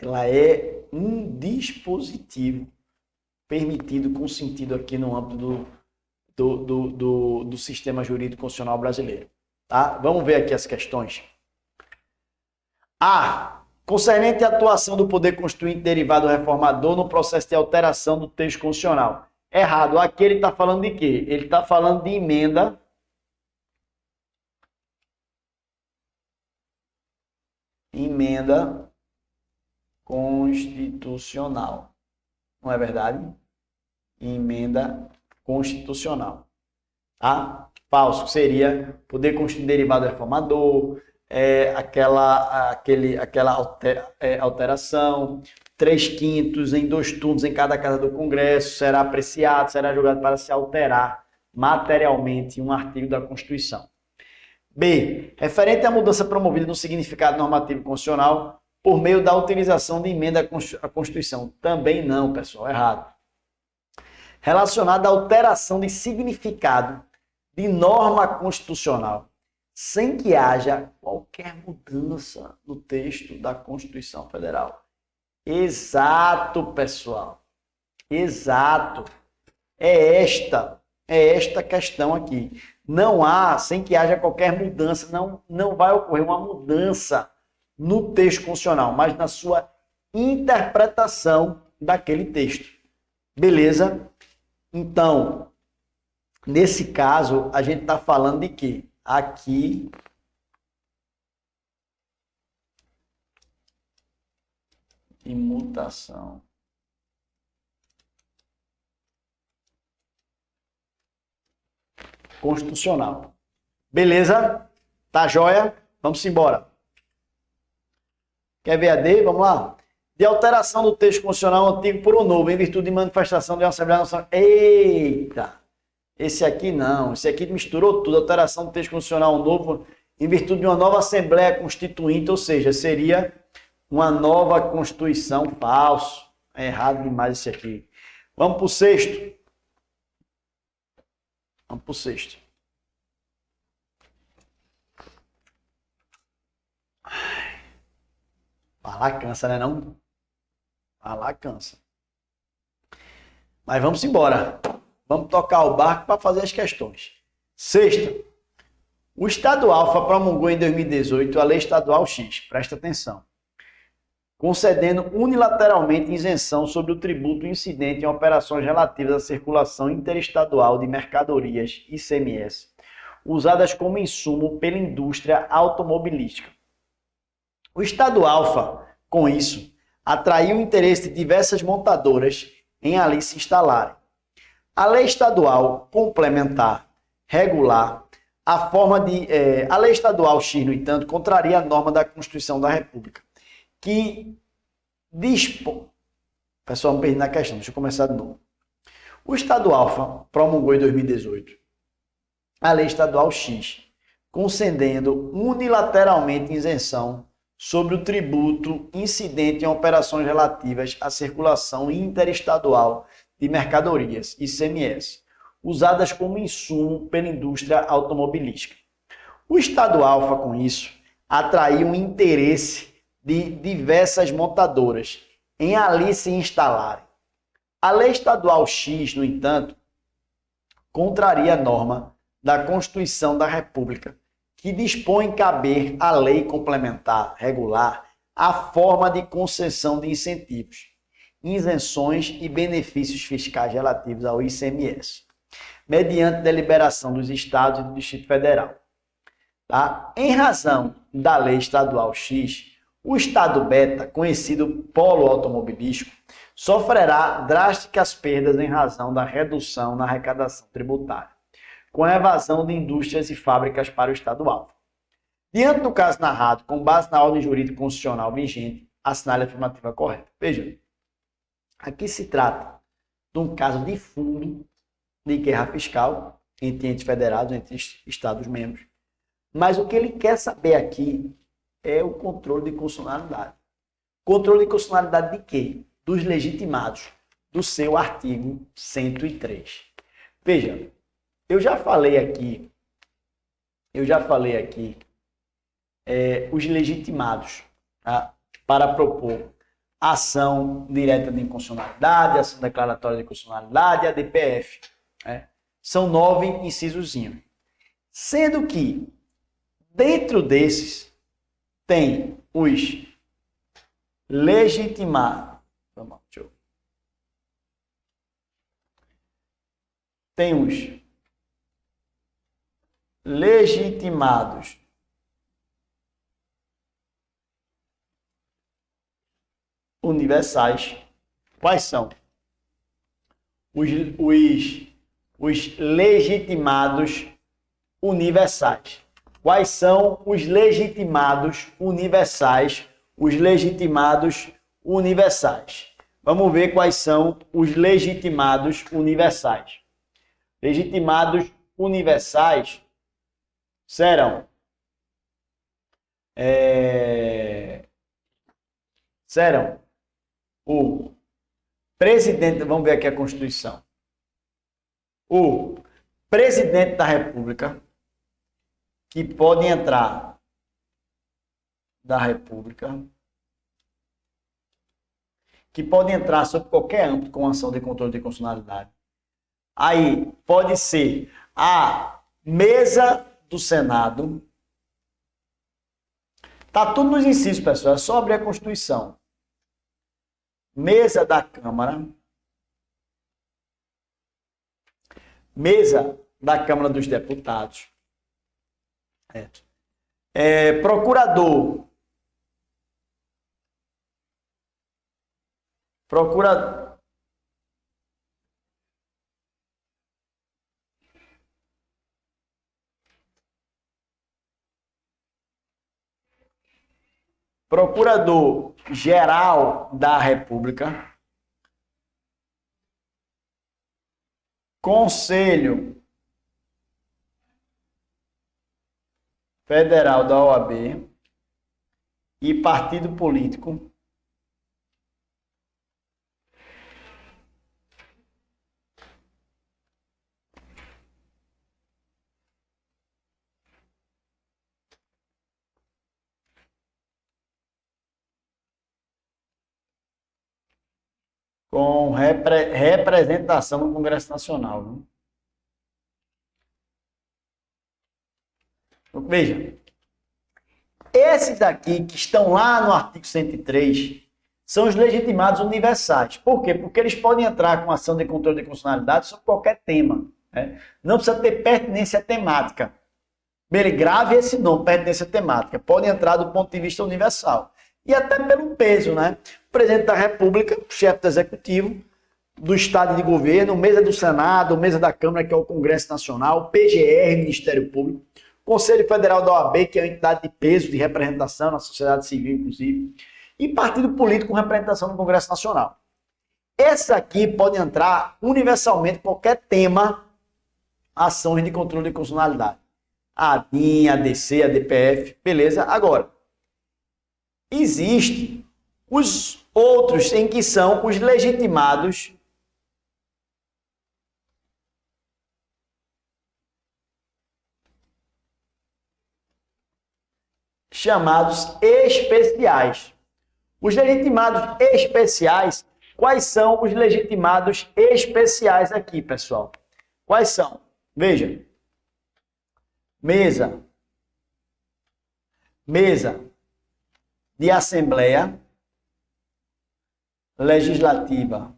ela é um dispositivo permitido, consentido aqui no âmbito do sistema jurídico constitucional brasileiro. Tá? Vamos ver aqui as questões. A. Concernente à atuação do poder constituinte derivado reformador no processo de alteração do texto constitucional. Errado. Aqui ele está falando de quê? Ele está falando de emenda constitucional. Não é verdade? Emenda constitucional. Tá? Falso. Seria poder constituinte derivado reformador, aquela alteração, 3/5 em 2 turnos em cada casa do Congresso, será apreciado, será julgado para se alterar materialmente um artigo da Constituição. B. Referente à mudança promovida no significado normativo constitucional por meio da utilização de emenda à Constituição. Também não, pessoal, errado. Relacionada à alteração de significado de norma constitucional, sem que haja qualquer mudança no texto da Constituição Federal. Exato, pessoal. Exato. É esta questão aqui. Não há, sem que haja qualquer mudança, não vai ocorrer uma mudança no texto constitucional, mas na sua interpretação daquele texto. Beleza? Então, nesse caso, a gente está falando de quê? Aqui, imutação constitucional. Beleza? Tá joia? Vamos embora. Quer ver a D? Vamos lá. De alteração do texto constitucional antigo por um novo, em virtude de manifestação de uma Assembleia Nacional. Eita! Esse aqui não. Esse aqui misturou tudo. Alteração do texto constitucional novo, em virtude de uma nova Assembleia Constituinte, ou seja, seria uma nova Constituição. Falso. É errado demais esse aqui. Vamos para o sexto. Vamos para o sexto. Falar cansa, né não? Falar cansa. Mas vamos embora. Vamos tocar o barco para fazer as questões. Sexta. O Estado Alfa promulgou em 2018 a Lei Estadual X. Presta atenção. Concedendo unilateralmente isenção sobre o tributo incidente em operações relativas à circulação interestadual de mercadorias, ICMS, usadas como insumo pela indústria automobilística. O Estado Alfa, com isso, atraiu o interesse de diversas montadoras em ali se instalarem. A lei estadual complementar, regular, a lei estadual X, no entanto, contraria a norma da Constituição da República, que dispõe... Pessoal, me perdi na questão, deixa eu começar de novo. O Estado Alfa promulgou em 2018 a lei estadual X, concedendo unilateralmente isenção sobre o tributo incidente em operações relativas à circulação interestadual de mercadorias, ICMS, usadas como insumo pela indústria automobilística. O Estado Alfa, com isso, atraiu o interesse de diversas montadoras em ali se instalarem. A Lei Estadual X, no entanto, contraria a norma da Constituição da República, que dispõe caber à lei complementar regular a forma de concessão de incentivos, isenções e benefícios fiscais relativos ao ICMS, mediante deliberação dos Estados e do Distrito Federal. Tá? Em razão da Lei Estadual X, o Estado Beta, conhecido polo automobilístico, sofrerá drásticas perdas em razão da redução na arrecadação tributária, com a evasão de indústrias e fábricas para o Estado Alfa. Diante do caso narrado, com base na ordem jurídica constitucional vigente, assinale a afirmativa correta. Veja, aqui se trata de um caso de fundo de guerra fiscal entre entes federados, entre Estados-membros. Mas o que ele quer saber aqui é o controle de constitucionalidade. Controle de constitucionalidade de quê? Dos legitimados, do seu artigo 103. Veja, eu já falei aqui os legitimados, tá? Para propor ação direta de inconstitucionalidade, ação declaratória de inconstitucionalidade, a DPF. Né? São 9 incisozinhos. Sendo que, dentro desses, tem os legitimados. Tem os legitimados universais. Quais são? Os legitimados universais. Quais são os legitimados universais? Os legitimados universais. Vamos ver quais são os legitimados universais. Legitimados universais serão o presidente, vamos ver aqui a Constituição. O presidente da República, que pode entrar sobre qualquer âmbito com ação de controle de constitucionalidade. Aí pode ser a mesa do Senado. Tá tudo nos incisos, pessoal, é só abrir a Constituição. Mesa da Câmara. Mesa da Câmara dos Deputados. Procurador. Procurador-Geral da República, Conselho Federal da OAB e partido político com representação no Congresso Nacional. Né? Veja, esses daqui que estão lá no artigo 103 são os legitimados universais. Por quê? Porque eles podem entrar com ação de controle de constitucionalidade sobre qualquer tema. Né? Não precisa ter pertinência temática. Bem, grave esse nome, pertinência temática. Podem entrar do ponto de vista universal. E até pelo peso, né? O presidente da República, o chefe do Executivo, do Estado de Governo, mesa do Senado, mesa da Câmara, que é o Congresso Nacional, PGR, Ministério Público, Conselho Federal da OAB, que é uma entidade de peso, de representação na sociedade civil, inclusive, e partido político com representação no Congresso Nacional. Esses aqui podem entrar universalmente qualquer tema, ações de controle de constitucionalidade. A ADIM, a ADC, a DPF, beleza? Agora, existem os outros em que são os legitimados chamados especiais. Os legitimados especiais, quais são os legitimados especiais aqui, pessoal? Quais são? Veja. Mesa de Assembleia Legislativa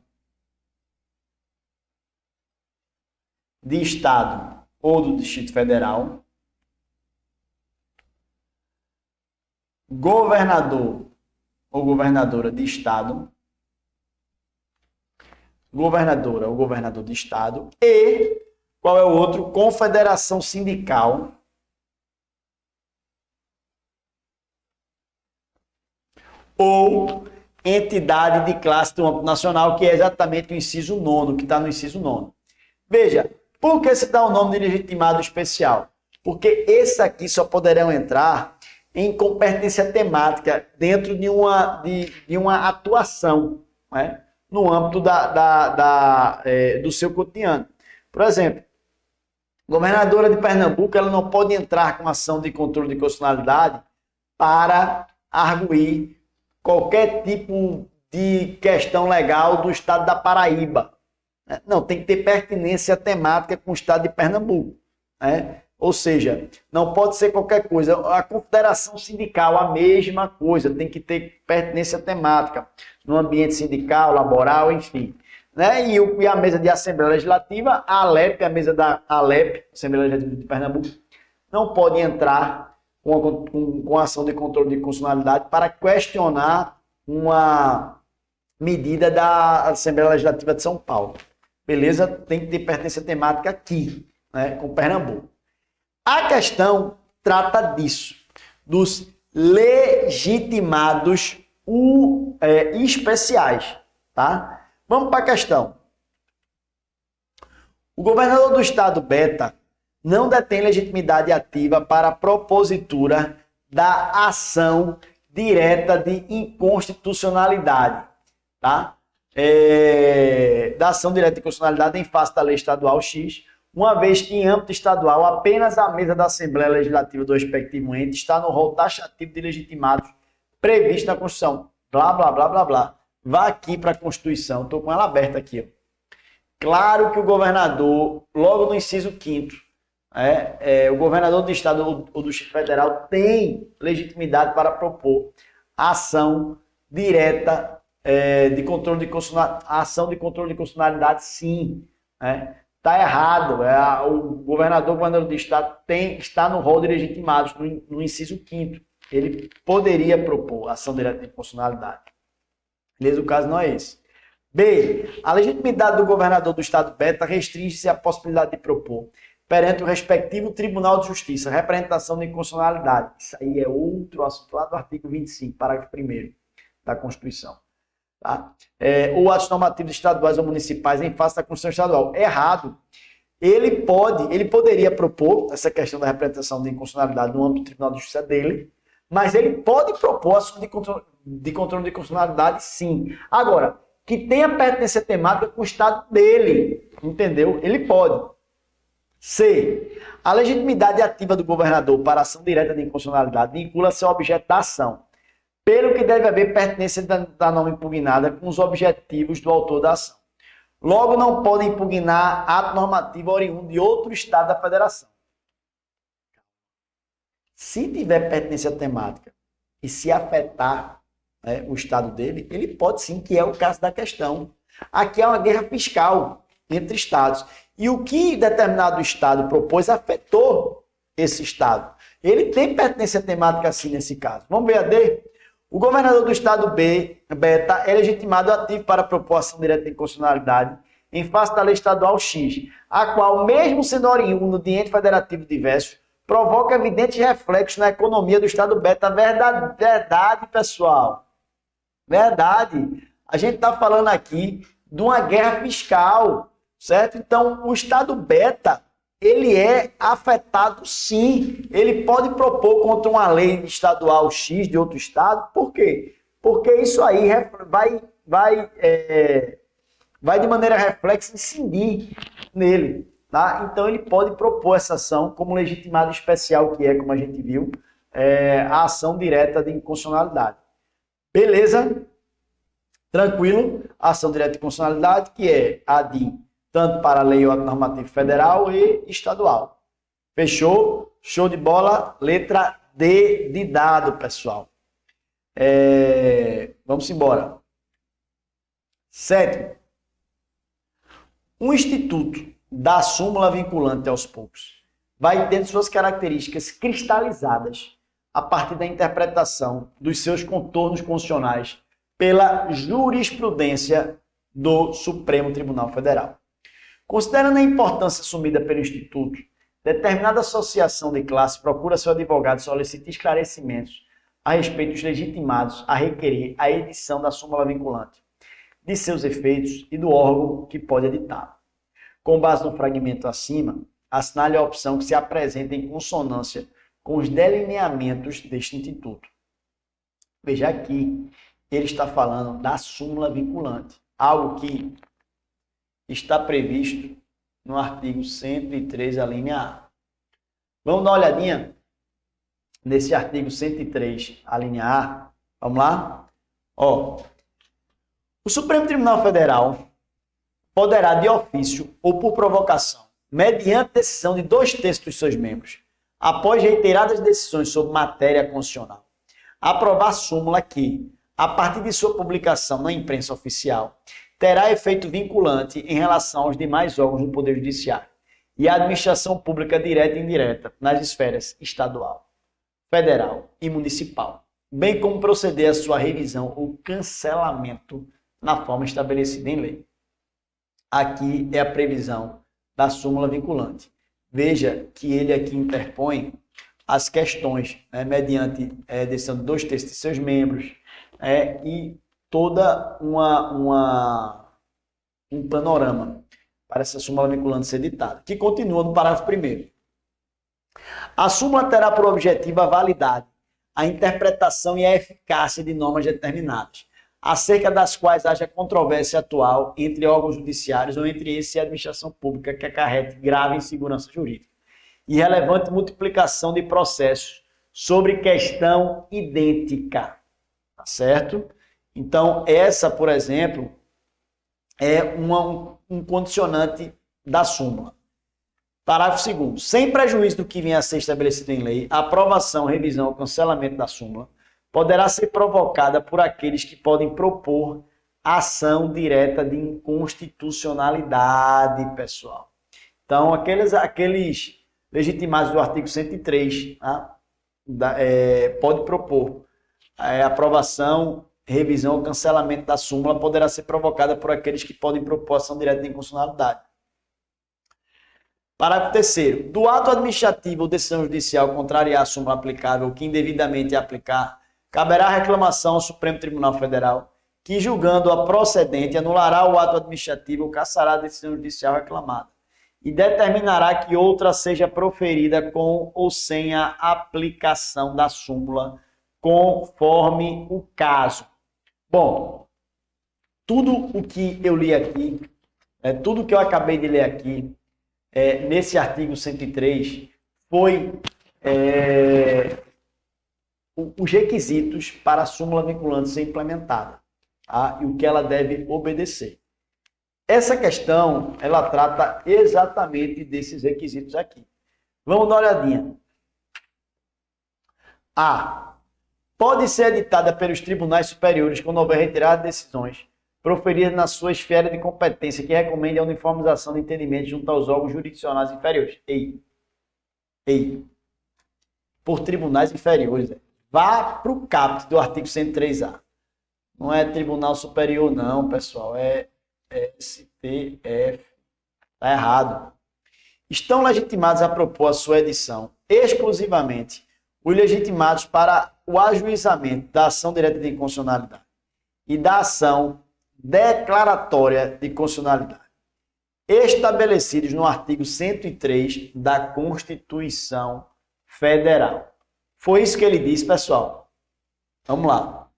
de Estado ou do Distrito Federal, governador ou governadora de Estado, governadora ou governador de Estado e, qual é o outro? Confederação Sindical ou entidade de classe do âmbito nacional, que é exatamente o inciso 9º, que está no inciso 9º. Veja, por que se dá o nome de legitimado especial? Porque esses aqui só poderão entrar em competência temática dentro de uma atuação, né? No âmbito do seu cotidiano. Por exemplo, governadora de Pernambuco, ela não pode entrar com ação de controle de constitucionalidade para arguir qualquer tipo de questão legal do estado da Paraíba. Não, tem que ter pertinência temática com o estado de Pernambuco. Né? Ou seja, não pode ser qualquer coisa. A confederação sindical, a mesma coisa, tem que ter pertinência temática no ambiente sindical, laboral, enfim. Né? E a mesa de Assembleia Legislativa, a ALEP, a mesa da ALEP, Assembleia Legislativa de Pernambuco, não pode entrar com ação de controle de constitucionalidade para questionar uma medida da Assembleia Legislativa de São Paulo. Beleza? Tem que ter pertinência temática aqui, né, com Pernambuco. A questão trata disso, dos legitimados especiais, tá? Vamos para a questão. O governador do estado beta não detém legitimidade ativa para a propositura da ação direta de inconstitucionalidade, tá? Da ação direta de inconstitucionalidade em face da lei estadual X, uma vez que em âmbito estadual apenas a mesa da Assembleia Legislativa do respectivo ente está no rol taxativo de legitimados previsto na Constituição. Blá, blá, blá, blá, blá. Vá aqui para a Constituição, estou com ela aberta aqui. Ó. Claro que o governador, logo no inciso 5º, o governador do estado ou do Distrito Federal tem legitimidade para propor ação direta de controle de constitucionalidade. Ação de controle de constitucionalidade, sim. Está errado. O governador do estado está no rol de legitimados, no inciso 5º. Ele poderia propor ação direta de constitucionalidade. Beleza? O caso não é esse. B. A legitimidade do governador do estado beta restringe-se à possibilidade de propor, perante o respectivo Tribunal de Justiça, representação de inconstitucionalidade. Isso aí é outro assunto lá do artigo 25, parágrafo 1º da Constituição. Tá? Ou atos normativos estaduais ou municipais em face da Constituição Estadual. Errado. Ele poderia propor essa questão da representação de inconstitucionalidade no âmbito do Tribunal de Justiça dele, mas ele pode propor assunto de controle de constitucionalidade, sim. Agora, que tenha pertinência temática com o estado dele, entendeu? Ele pode. C. A legitimidade ativa do governador para ação direta de inconstitucionalidade vincula-se ao objeto da ação, pelo que deve haver pertinência da norma impugnada com os objetivos do autor da ação. Logo, não podem impugnar ato normativo oriundo de outro estado da federação. Se tiver pertinência temática e se afetar o estado dele, ele pode sim, que é o caso da questão. Aqui é uma guerra fiscal entre estados. E o que determinado estado propôs afetou esse estado. Ele tem pertinência temática assim nesse caso. Vamos ver a D? O governador do estado beta é legitimado ativo para propor ação direta de inconstitucionalidade em face da lei estadual X, a qual, mesmo sendo oriundo de ente federativo diverso, provoca evidentes reflexos na economia do estado beta. Verdade, pessoal. Verdade. A gente está falando aqui de uma guerra fiscal, certo? Então, o estado beta, ele é afetado sim. Ele pode propor contra uma lei estadual X de outro estado. Por quê? Porque isso aí vai de maneira reflexa incidir nele. Tá? Então, ele pode propor essa ação como legitimado especial, que é, como a gente viu, a ação direta de inconstitucionalidade. Beleza? Tranquilo? A ação direta de inconstitucionalidade, que é a de tanto para a lei ou ato normativo federal e estadual. Fechou? Show de bola? Letra D de dado, pessoal. Vamos embora. 7. Um instituto da súmula vinculante aos poucos vai tendo suas características cristalizadas a partir da interpretação dos seus contornos constitucionais pela jurisprudência do Supremo Tribunal Federal. Considerando a importância assumida pelo Instituto, determinada associação de classe procura seu advogado e solicita esclarecimentos a respeito dos legitimados a requerer a edição da súmula vinculante, de seus efeitos e do órgão que pode editá-la. Com base no fragmento acima, assinale a opção que se apresenta em consonância com os delineamentos deste instituto. Veja aqui, ele está falando da súmula vinculante, algo que está previsto no artigo 103, a linha A. Vamos dar uma olhadinha nesse artigo 103, a linha A. Vamos lá? O Supremo Tribunal Federal poderá, de ofício ou por provocação, mediante decisão de 2/3 dos seus membros, após reiteradas decisões sobre matéria constitucional, aprovar súmula que, a partir de sua publicação na imprensa oficial, terá efeito vinculante em relação aos demais órgãos do Poder Judiciário e à administração pública direta e indireta nas esferas estadual, federal e municipal, bem como proceder à sua revisão ou cancelamento na forma estabelecida em lei. Aqui é a previsão da súmula vinculante. Veja que ele aqui interpõe as questões, mediante decisão de 2/3 de seus membros, e toda um panorama para essa súmula vinculante ser ditada, que continua no parágrafo 1º. A súmula terá por objetivo a validade, a interpretação e a eficácia de normas determinadas, acerca das quais haja controvérsia atual entre órgãos judiciários ou entre esse e a administração pública que acarrete grave insegurança jurídica e relevante multiplicação de processos sobre questão idêntica. Tá certo? Então, essa, por exemplo, é um condicionante da súmula. Parágrafo 2º. Sem prejuízo do que venha a ser estabelecido em lei, a aprovação, revisão ou cancelamento da súmula poderá ser provocada por aqueles que podem propor ação direta de inconstitucionalidade, pessoal. Então, aqueles legitimados do artigo 103, tá? Pode propor aprovação, revisão ou cancelamento da súmula poderá ser provocada por aqueles que podem propor ação direta de inconstitucionalidade. Parágrafo 3º. Do ato administrativo ou decisão judicial contrariar a súmula aplicável que indevidamente aplicar, caberá reclamação ao Supremo Tribunal Federal, que, julgando-a procedente, anulará o ato administrativo ou cassará a decisão judicial reclamada e determinará que outra seja proferida com ou sem a aplicação da súmula, conforme o caso. Bom, tudo o que eu li aqui, tudo que eu acabei de ler aqui, nesse artigo 103, foi os requisitos para a súmula vinculante ser implementada, tá? E o que ela deve obedecer. Essa questão, ela trata exatamente desses requisitos aqui. Vamos dar uma olhadinha. A. Pode ser editada pelos tribunais superiores quando houver retirada de decisões proferidas na sua esfera de competência que recomende a uniformização de entendimento junto aos órgãos jurisdicionais inferiores. Por tribunais inferiores. Vá para o caput do artigo 103A. Não é tribunal superior não, pessoal. É STF. Está errado. Estão legitimados a propor a sua edição exclusivamente os legitimados para o ajuizamento da ação direta de inconstitucionalidade e da ação declaratória de constitucionalidade, estabelecidos no artigo 103 da Constituição Federal. Foi isso que ele disse, pessoal. Vamos lá.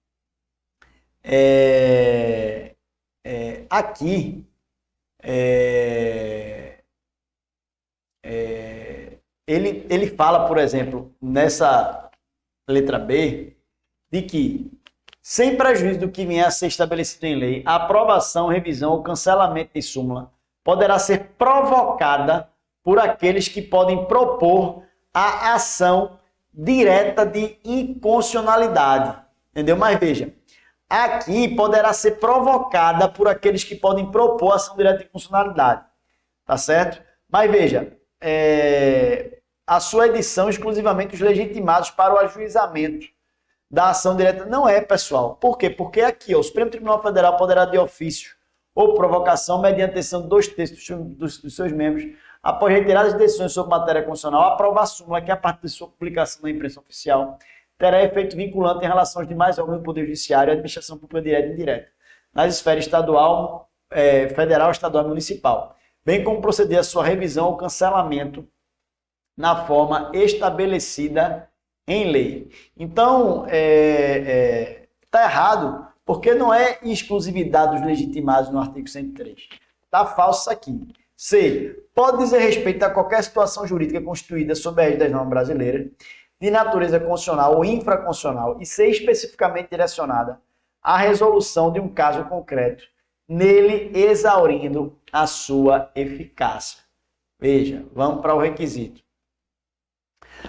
Aqui, ele fala, por exemplo, nessa letra B, de que, sem prejuízo do que vier a ser estabelecido em lei, a aprovação, revisão ou cancelamento de súmula poderá ser provocada por aqueles que podem propor a ação direta de inconstitucionalidade. Entendeu? Mas veja, aqui poderá ser provocada por aqueles que podem propor ação direta de inconstitucionalidade. Tá certo? Mas veja, a sua edição exclusivamente os legitimados para o ajuizamento da ação direta. Não é, pessoal. Por quê? Porque aqui, o Supremo Tribunal Federal poderá de ofício ou provocação, mediante decisão de 2/3 dos seus membros, após retiradas de decisões sobre matéria constitucional, aprovar a súmula que, a partir de sua publicação na imprensa oficial, terá efeito vinculante em relação aos demais órgãos do Poder Judiciário e administração pública direta e indireta, nas esferas estadual, federal, estadual e municipal, bem como proceder à sua revisão ou cancelamento na forma estabelecida em lei. Então, está errado, porque não é exclusividade dos legitimados no artigo 103. Está falso isso aqui. C. Pode dizer respeito a qualquer situação jurídica constituída sob a égide das normas brasileiras, de natureza constitucional ou infraconstitucional, e ser especificamente direcionada à resolução de um caso concreto, nele exaurindo a sua eficácia. Veja, vamos para o requisito.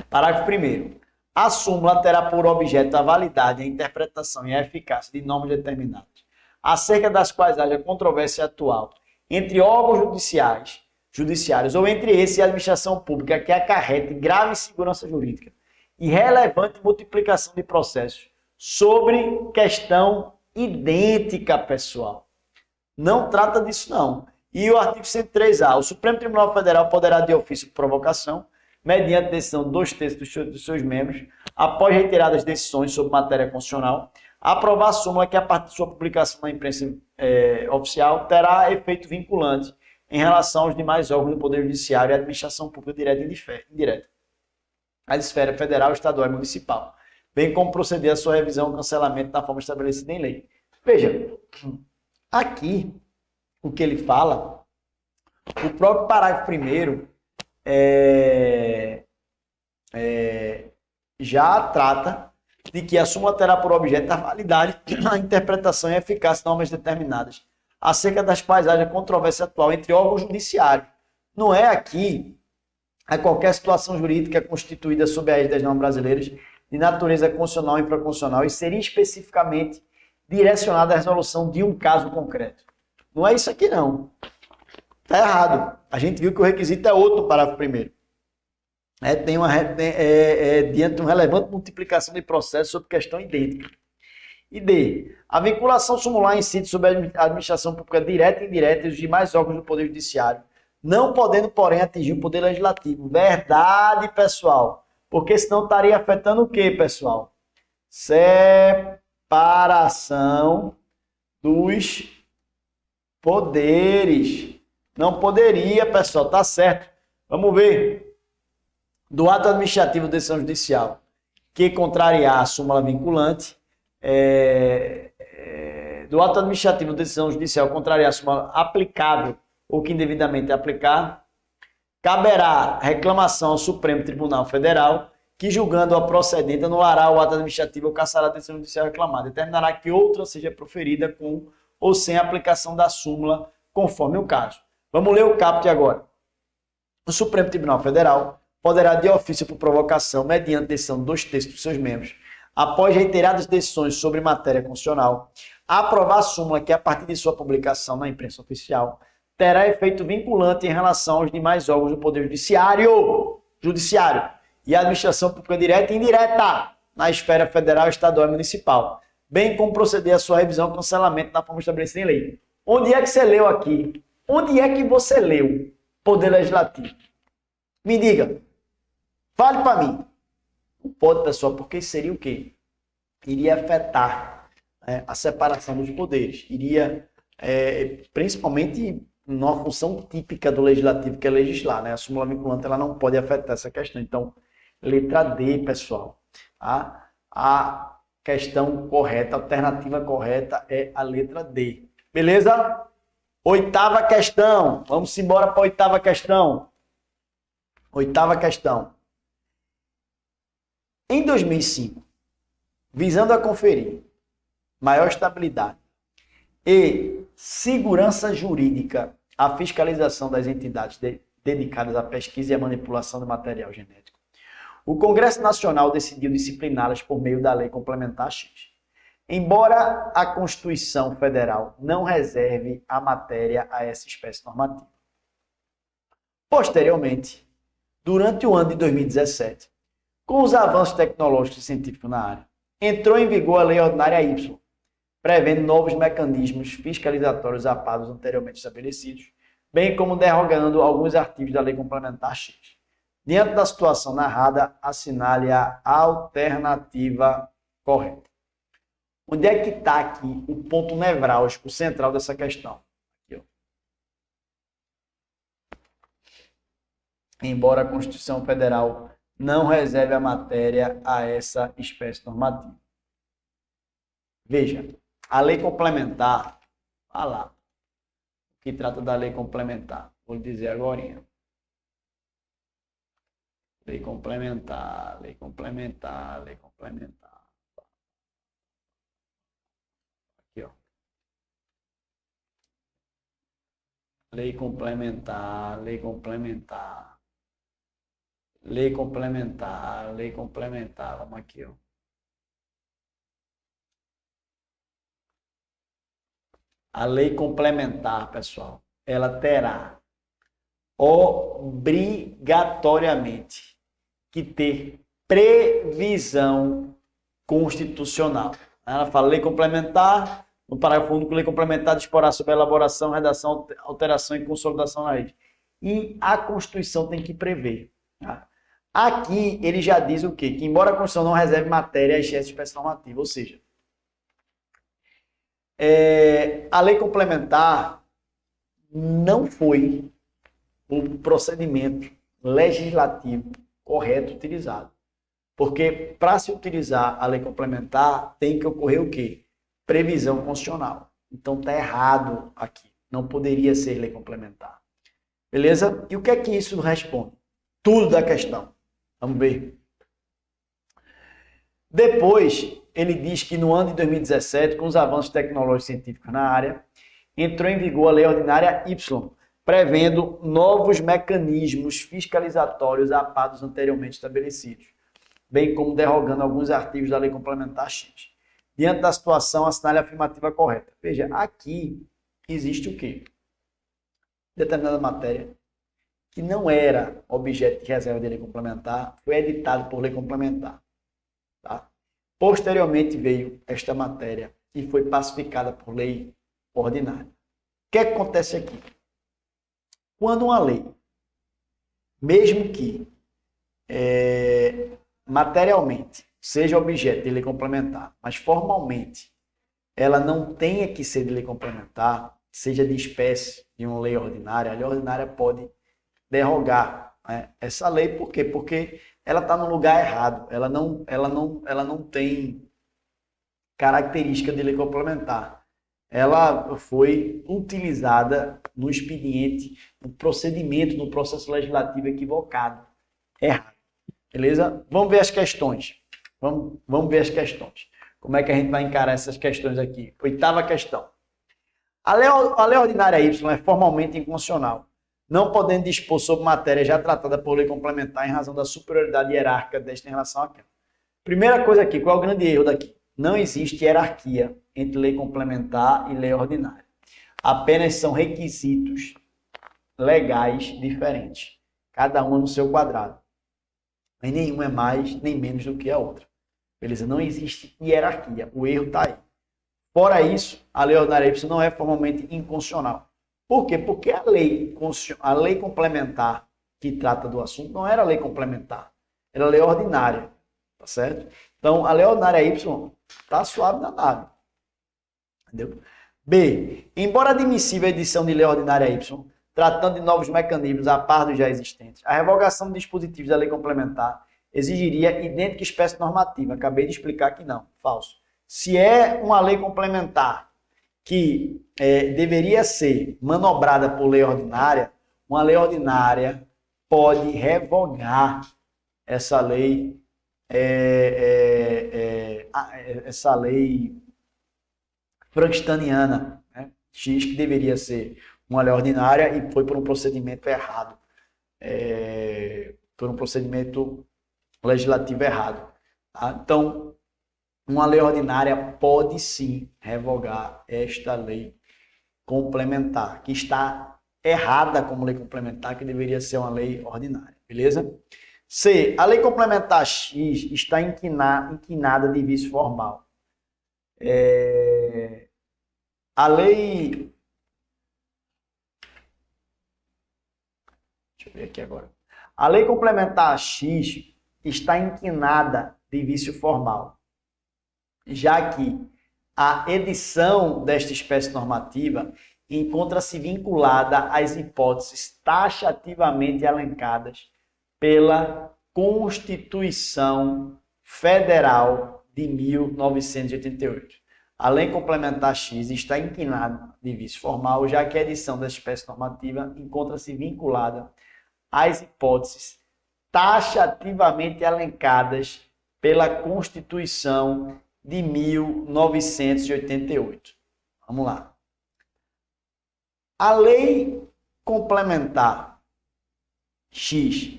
Parágrafo 1º. A súmula terá por objeto a validade, a interpretação e a eficácia de normas determinadas, acerca das quais haja controvérsia atual entre órgãos judiciários ou entre esse e a administração pública que acarrete grave insegurança jurídica e relevante multiplicação de processos sobre questão idêntica, pessoal. Não trata disso, não. E o artigo 103A, o Supremo Tribunal Federal poderá, de ofício de provocação, mediante decisão de 2/3 dos seus membros, após retiradas decisões sobre matéria constitucional, Aprovar a súmula que, a partir de sua publicação na imprensa oficial, terá efeito vinculante em relação aos demais órgãos do Poder Judiciário e administração pública direta e indireta, a esfera federal, estadual e municipal, bem como proceder à sua revisão e cancelamento na forma estabelecida em lei. Veja, aqui, o que ele fala, o próprio parágrafo 1º já trata de que a súmula terá por objeto a validade, a interpretação e a eficácia de normas determinadas, acerca das quais haja controvérsia atual entre órgãos judiciários. Não é aqui a qualquer situação jurídica constituída sob a égide das normas brasileiras de natureza constitucional e infraconstitucional e seria especificamente direcionada à resolução de um caso concreto. Não é isso aqui, não. Está errado. A gente viu que o requisito é outro no parágrafo 1º. Diante de uma relevante multiplicação de processos sobre questão idêntica. E D. A vinculação sumular incide sobre a administração pública direta e indireta e os demais órgãos do Poder Judiciário, não podendo, porém, atingir o Poder Legislativo. Verdade, pessoal. Porque senão estaria afetando o quê, pessoal? Separação dos poderes. Não poderia, pessoal. Tá certo. Vamos ver. Do ato administrativo de decisão judicial que contrariar a súmula vinculante, do ato administrativo de decisão judicial contrariar a súmula aplicável ou que indevidamente aplicar, caberá reclamação ao Supremo Tribunal Federal, que julgando-a procedente anulará o ato administrativo ou cassará a decisão judicial reclamada, determinará que outra seja proferida com ou sem aplicação da súmula, conforme o caso. Vamos ler o caput agora. O Supremo Tribunal Federal poderá, de ofício por provocação, mediante decisão de 2/3 dos seus membros, após reiteradas decisões sobre matéria constitucional, aprovar a súmula que, a partir de sua publicação na imprensa oficial, terá efeito vinculante em relação aos demais órgãos do Poder Judiciário e a administração pública direta e indireta na esfera federal, estadual e municipal, bem como proceder à sua revisão e cancelamento na forma estabelecida em lei. Onde é que você leu aqui? Onde é que você leu Poder Legislativo? Me diga. Fale para mim. Não pode, pessoal, porque seria o quê? Iria afetar a separação dos poderes. Iria, principalmente, numa função típica do legislativo, que é legislar, né? A súmula vinculante ela não pode afetar essa questão. Então, letra D, pessoal. A questão correta, a alternativa correta é a letra D. Beleza? 8ª questão. Vamos embora para a 8ª questão. 8ª questão. Em 2005, visando a conferir maior estabilidade e segurança jurídica à fiscalização das entidades dedicadas à pesquisa e à manipulação do material genético, o Congresso Nacional decidiu discipliná-las por meio da Lei Complementar X. Embora a Constituição Federal não reserve a matéria a essa espécie normativa. Posteriormente, durante o ano de 2017, com os avanços tecnológicos e científicos na área, entrou em vigor a Lei Ordinária Y, prevendo novos mecanismos fiscalizatórios a par dos anteriormente estabelecidos, bem como derrogando alguns artigos da Lei Complementar X. Diante da situação narrada, assinale a alternativa correta. Onde é que está aqui o ponto nevrálgico central dessa questão? Aqui, ó. Embora a Constituição Federal não reserve a matéria a essa espécie normativa. Veja, a lei complementar, olha lá, o que trata da lei complementar, vou dizer agora. Lei complementar, lei complementar, lei complementar. Aqui, ó. Lei complementar, lei complementar. Lei complementar, lei complementar. Vamos aqui, ó. A lei complementar, pessoal, ela terá obrigatoriamente que ter previsão constitucional. Ela fala lei complementar, no parágrafo único, lei complementar disporá sobre a elaboração, redação, alteração e consolidação na lei. E a Constituição tem que prever. Tá? Aqui ele já diz o quê? Que embora a Constituição não reserve matéria a essa espécie normativa, ou seja, A lei complementar não foi o procedimento legislativo correto utilizado. Porque para se utilizar a lei complementar, tem que ocorrer o quê? Previsão constitucional. Então está errado aqui. Não poderia ser lei complementar. Beleza? E o que é que isso responde? Tudo da questão. Vamos ver. Depois, ele diz que no ano de 2017, com os avanços tecnológicos e científicos na área, entrou em vigor a Lei Ordinária Y, prevendo novos mecanismos fiscalizatórios a par dos anteriormente estabelecidos, bem como derrogando alguns artigos da Lei Complementar X. Diante da situação, assinale a afirmativa correta. Veja, aqui existe o quê? Determinada matéria que não era objeto de reserva de lei complementar, foi editado por lei complementar. Tá? Posteriormente veio esta matéria e foi pacificada por lei ordinária. O que acontece aqui? Quando uma lei, mesmo que materialmente seja objeto de lei complementar, mas formalmente ela não tenha que ser de lei complementar, seja de espécie de uma lei ordinária, a lei ordinária pode derrogar, né, essa lei. Por quê? Porque ela está no lugar errado, ela não tem característica de lei complementar. Ela foi utilizada no expediente, no procedimento, no processo legislativo equivocado, errado. Beleza? Vamos ver as questões. Vamos ver as questões. Como é que a gente vai encarar essas questões aqui? 8ª questão. A lei ordinária Y é formalmente inconstitucional, não podendo dispor sobre matéria já tratada por lei complementar em razão da superioridade hierárquica desta em relação àquela. Primeira coisa aqui, qual é o grande erro daqui? Não existe hierarquia entre lei complementar e lei ordinária. Apenas são requisitos legais diferentes, cada uma no seu quadrado. E nenhuma é mais nem menos do que a outra. Beleza? Não existe hierarquia. O erro está aí. Fora isso, a lei ordinária Y não é formalmente inconstitucional. Por quê? Porque a lei complementar que trata do assunto não era lei complementar, era lei ordinária. Tá certo? Então, a lei ordinária Y está suave na nave. Entendeu? B. Embora admissível a edição de lei ordinária Y, tratando de novos mecanismos a par dos já existentes, a revogação de dispositivos da lei complementar exigiria idêntica espécie normativa. Acabei de explicar que não. Falso. Se é uma lei complementar que deveria ser manobrada por lei ordinária, uma lei ordinária pode revogar essa lei frankensteiniana, né? X, que deveria ser uma lei ordinária e foi por um procedimento errado, por um procedimento legislativo errado. Tá? Então, uma lei ordinária pode sim revogar esta lei complementar, que está errada como lei complementar, que deveria ser uma lei ordinária. Beleza? C. A lei complementar X está inquinada de vício formal. A lei... Deixa eu ver aqui agora. A lei complementar X está inquinada de vício formal, já que a edição desta espécie normativa encontra-se vinculada às hipóteses taxativamente elencadas pela Constituição Federal de 1988. A lei complementar X está inquinada de vício formal, já que a edição desta espécie normativa encontra-se vinculada às hipóteses taxativamente elencadas pela Constituição de 1988. Vamos lá. A lei complementar X,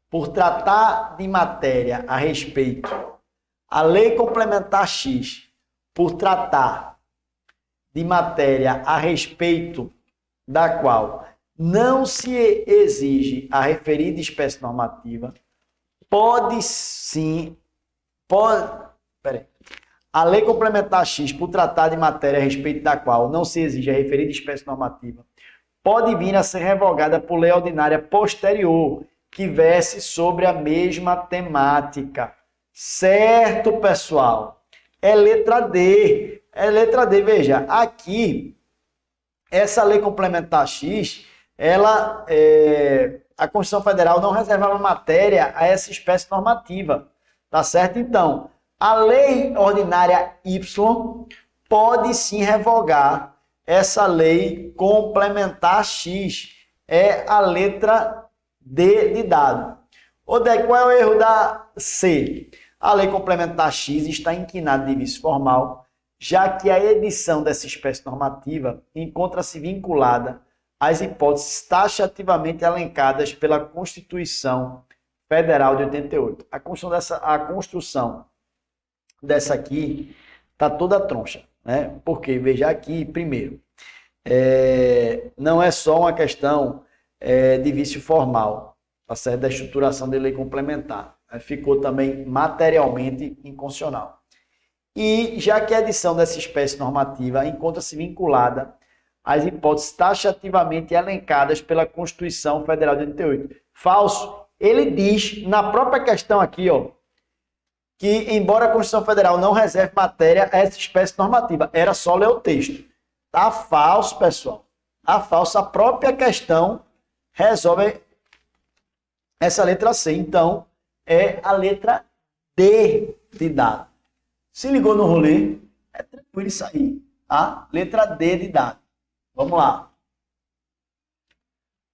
por tratar de matéria a respeito, a lei complementar X, por tratar de matéria a respeito da qual não se exige a referida espécie normativa, A lei complementar X, por tratar de matéria a respeito da qual não se exige a referida espécie normativa, pode vir a ser revogada por lei ordinária posterior, que verse sobre a mesma temática. Certo, pessoal? É letra D. É letra D. Veja, aqui, essa lei complementar X, a Constituição Federal não reservava matéria a essa espécie normativa. Tá certo? Então, a lei ordinária Y pode sim revogar essa lei complementar X. É a letra D de dado. Odé, qual é o erro da C? A lei complementar X está inquinada de vício formal, já que a edição dessa espécie normativa encontra-se vinculada às hipóteses taxativamente elencadas pela Constituição Federal de 88. A construção dessa aqui está toda troncha, né? Porque, veja aqui, primeiro, não é só uma questão de vício formal, tá certo? Da estruturação de lei complementar. Ficou também materialmente inconstitucional. E já que a edição dessa espécie normativa encontra-se vinculada às hipóteses taxativamente elencadas pela Constituição Federal de 88. Falso. Ele diz, na própria questão aqui, ó, que embora a Constituição Federal não reserve matéria a essa espécie normativa, era só ler o texto. Tá falso, pessoal. Tá falso. A própria questão resolve essa letra C. Então, é a letra D de dado. Se ligou no rolê, é tranquilo isso aí. A letra D de dado. Vamos lá.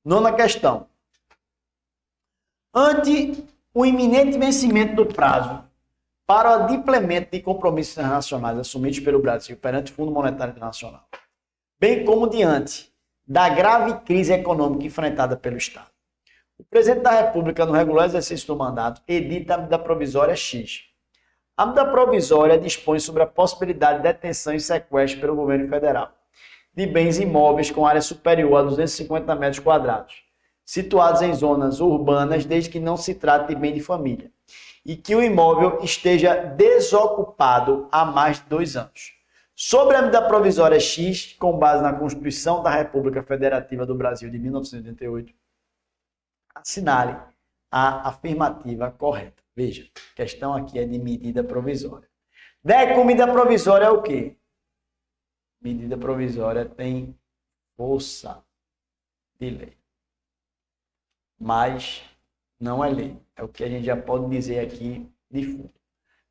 Nona questão. Ante o iminente vencimento do prazo para o adimplemento de compromissos internacionais assumidos pelo Brasil perante o Fundo Monetário Internacional, bem como diante da grave crise econômica enfrentada pelo Estado, o presidente da República, no regular exercício do mandato, edita a medida provisória X. A medida provisória dispõe sobre a possibilidade de detenção e sequestro pelo governo federal de bens imóveis com área superior a 250 metros quadrados, situados em zonas urbanas, desde que não se trate de bem de família, e que o imóvel esteja desocupado há mais de 2 anos. Sobre a medida provisória X, com base na Constituição da República Federativa do Brasil de 1988, assinale a afirmativa correta. Veja, a questão aqui é de medida provisória. Com medida provisória é o quê? Medida provisória tem força de lei. Mas não é lei. É o que a gente já pode dizer aqui de fundo.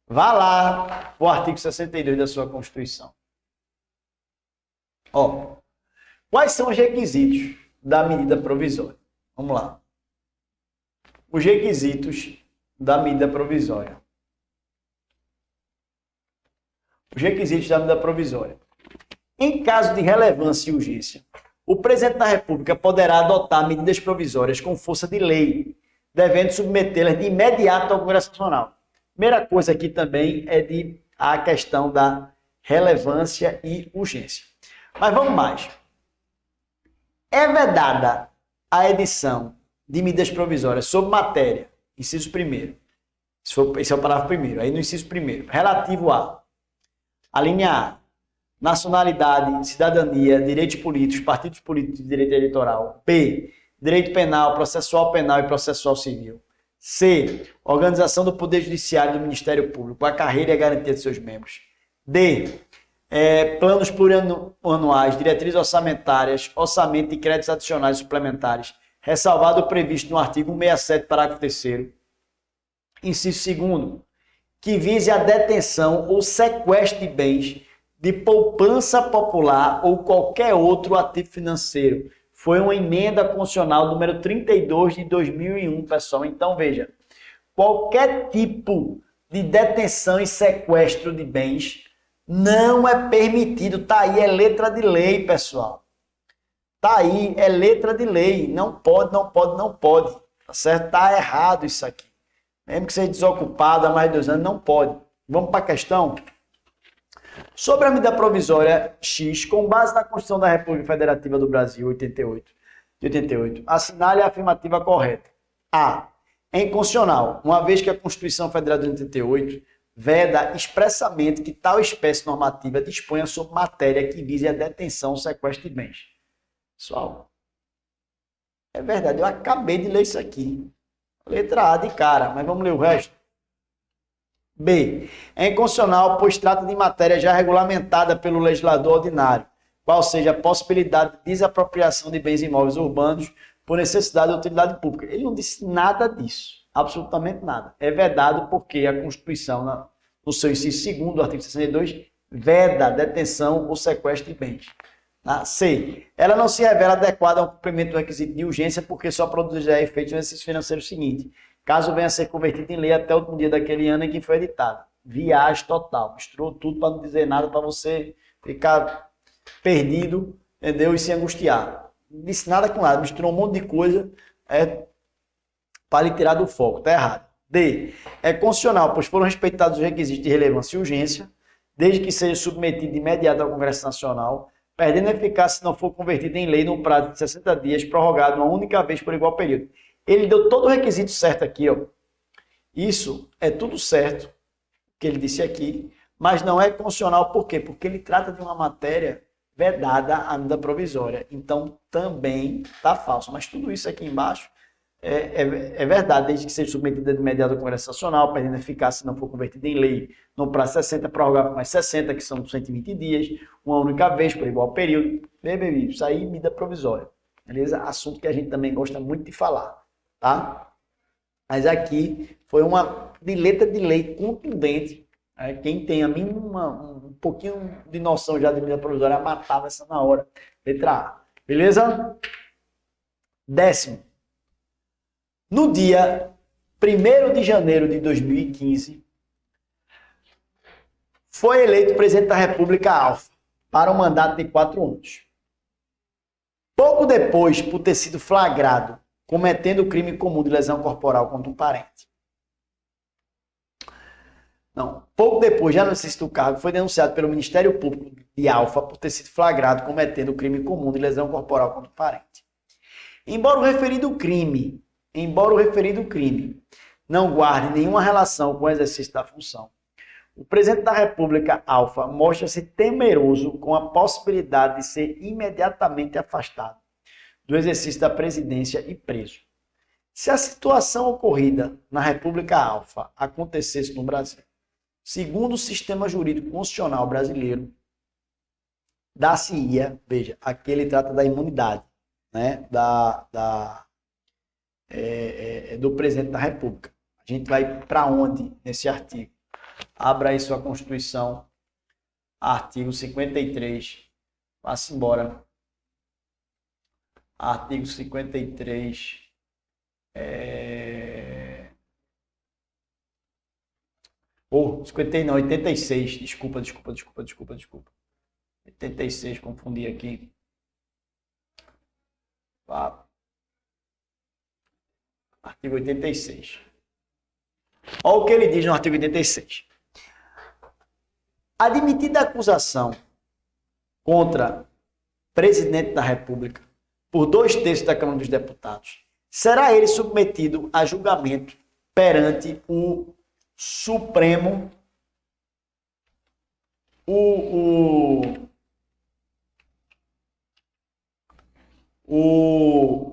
Vá lá o artigo 62 da sua Constituição. Ó, quais são os requisitos da medida provisória? Vamos lá. Os requisitos da medida provisória. Os requisitos da medida provisória. Em caso de relevância e urgência, o presidente da República poderá adotar medidas provisórias com força de lei, devendo submetê-las de imediato ao Congresso Nacional. Primeira coisa aqui também é a questão da relevância e urgência. Mas vamos mais. É vedada a edição de medidas provisórias sob matéria, inciso 1º. Esse é o parágrafo 1º. Aí no inciso 1º, relativo a linha A, nacionalidade, cidadania, direitos políticos, partidos políticos e direito eleitoral. B, direito penal, processual penal e processual civil. C, organização do Poder Judiciário e do Ministério Público, a carreira e a garantia de seus membros. D, planos plurianuais, diretrizes orçamentárias, orçamento e créditos adicionais e suplementares, ressalvado o previsto no artigo 167, parágrafo 3º. Inciso 2º, que vise a detenção ou sequestro de bens de poupança popular ou qualquer outro ativo financeiro. Foi uma emenda constitucional número 32 de 2001, pessoal. Então, veja, qualquer tipo de detenção e sequestro de bens não é permitido. Tá aí, é letra de lei, pessoal. Tá aí, é letra de lei. Não pode, não pode, não pode. Tá certo? Tá errado isso aqui. Mesmo que seja desocupado há mais de 2 anos, não pode. Vamos para a questão? Sobre a medida provisória X, com base na Constituição da República Federativa do Brasil, de 88, assinale a afirmativa correta. A. É inconstitucional, uma vez que a Constituição Federal de 88 veda expressamente que tal espécie normativa disponha sobre matéria que vise a detenção ou sequestro de bens. Pessoal, é verdade, eu acabei de ler isso aqui. Letra A de cara, mas vamos ler o resto. B. É inconstitucional, pois trata de matéria já regulamentada pelo legislador ordinário, qual seja a possibilidade de desapropriação de bens imóveis urbanos por necessidade de utilidade pública. Ele não disse nada disso, absolutamente nada. É vedado porque a Constituição, no seu inciso 2º do artigo 62, veda detenção ou sequestro de bens. C. Ela não se revela adequada ao cumprimento do requisito de urgência porque só produzirá efeito no exercício financeiro seguinte, caso venha a ser convertido em lei até o último dia daquele ano em que foi editado. Viagem total. Misturou tudo para não dizer nada, para você ficar perdido, entendeu? E se angustiar. Não disse nada com nada. Misturou um monte de coisa para lhe tirar do foco. Está errado. D. É constitucional, pois foram respeitados os requisitos de relevância e urgência, desde que seja submetido de imediato ao Congresso Nacional, perdendo eficácia se não for convertido em lei num prazo de 60 dias, prorrogado uma única vez por igual período. Ele deu todo o requisito certo aqui, ó. Isso é tudo certo, que ele disse aqui, mas não é constitucional. Por quê? Porque ele trata de uma matéria vedada à medida provisória. Então, também está falso. Mas tudo isso aqui embaixo é verdade, desde que seja submetida de imediato ao Congresso Nacional, perdendo eficácia se não for convertida em lei, no prazo 60, prorrogar por mais 60, que são 120 dias, uma única vez por igual período. Isso aí, medida provisória. Beleza? Assunto que a gente também gosta muito de falar. Tá? Mas aqui foi uma letra de lei contundente. Quem tem a mínima, um pouquinho de noção já de medida provisória, matava essa na hora. Letra A. Beleza? 10º. No dia 1º de janeiro de 2015, foi eleito presidente da República Alfa para um mandato de 4 anos. Pouco depois, por ter sido flagrado cometendo o crime comum de lesão corporal contra um parente. Pouco depois, já no exercício do cargo, foi denunciado pelo Ministério Público de Alfa por ter sido flagrado cometendo o crime comum de lesão corporal contra um parente. Embora o referido crime não guarde nenhuma relação com o exercício da função, o presidente da República Alfa mostra-se temeroso com a possibilidade de ser imediatamente afastado do exercício da presidência e preso. Se a situação ocorrida na República Alfa acontecesse no Brasil, segundo o sistema jurídico constitucional brasileiro, dar-se-ia, veja, aqui ele trata da imunidade, né, do presidente da República. A gente vai para onde nesse artigo? Abra aí sua Constituição, artigo 53, vá-se embora. Artigo 53, 86, desculpa. 86, confundi aqui. Artigo 86. Olha o que ele diz no artigo 86. Admitida a acusação contra presidente da República por 2/3 da Câmara dos Deputados, será ele submetido a julgamento perante o Supremo,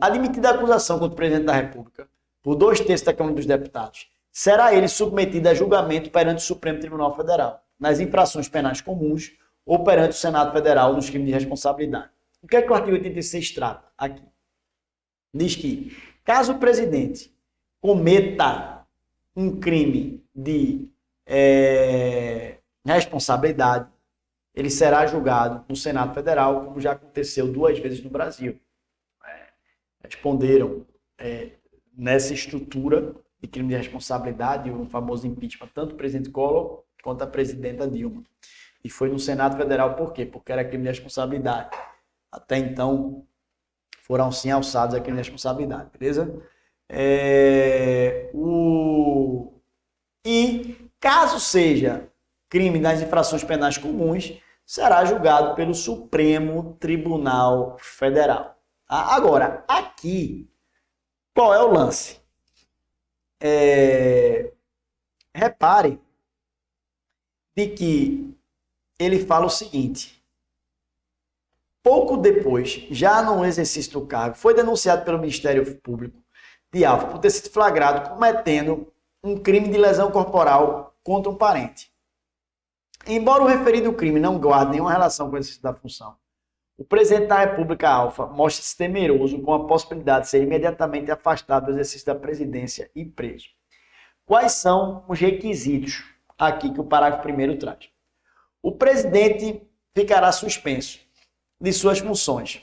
admitida a acusação contra o presidente da República por 2/3 da Câmara dos Deputados, será ele submetido a julgamento perante o Supremo Tribunal Federal, nas infrações penais comuns ou perante o Senado Federal nos crimes de responsabilidade. O que é que o artigo 86 trata aqui? Diz que, caso o presidente cometa um crime de responsabilidade, ele será julgado no Senado Federal, como já aconteceu 2 vezes no Brasil. Responderam nessa estrutura de crime de responsabilidade, o famoso impeachment, tanto o presidente Collor quanto a presidenta Dilma. E foi no Senado Federal, por quê? Porque era crime de responsabilidade. Até então, foram sim alçados a crime de responsabilidade, beleza? E caso seja crime das infrações penais comuns, será julgado pelo Supremo Tribunal Federal. Agora, aqui, qual é o lance? Repare de que ele fala o seguinte: pouco depois, já no exercício do cargo, foi denunciado pelo Ministério Público de Alfa por ter sido flagrado cometendo um crime de lesão corporal contra um parente. Embora o referido crime não guarde nenhuma relação com o exercício da função, o presidente da República Alfa mostra-se temeroso com a possibilidade de ser imediatamente afastado do exercício da presidência e preso. Quais são os requisitos aqui que o parágrafo 1º traz? O presidente ficará suspenso de suas funções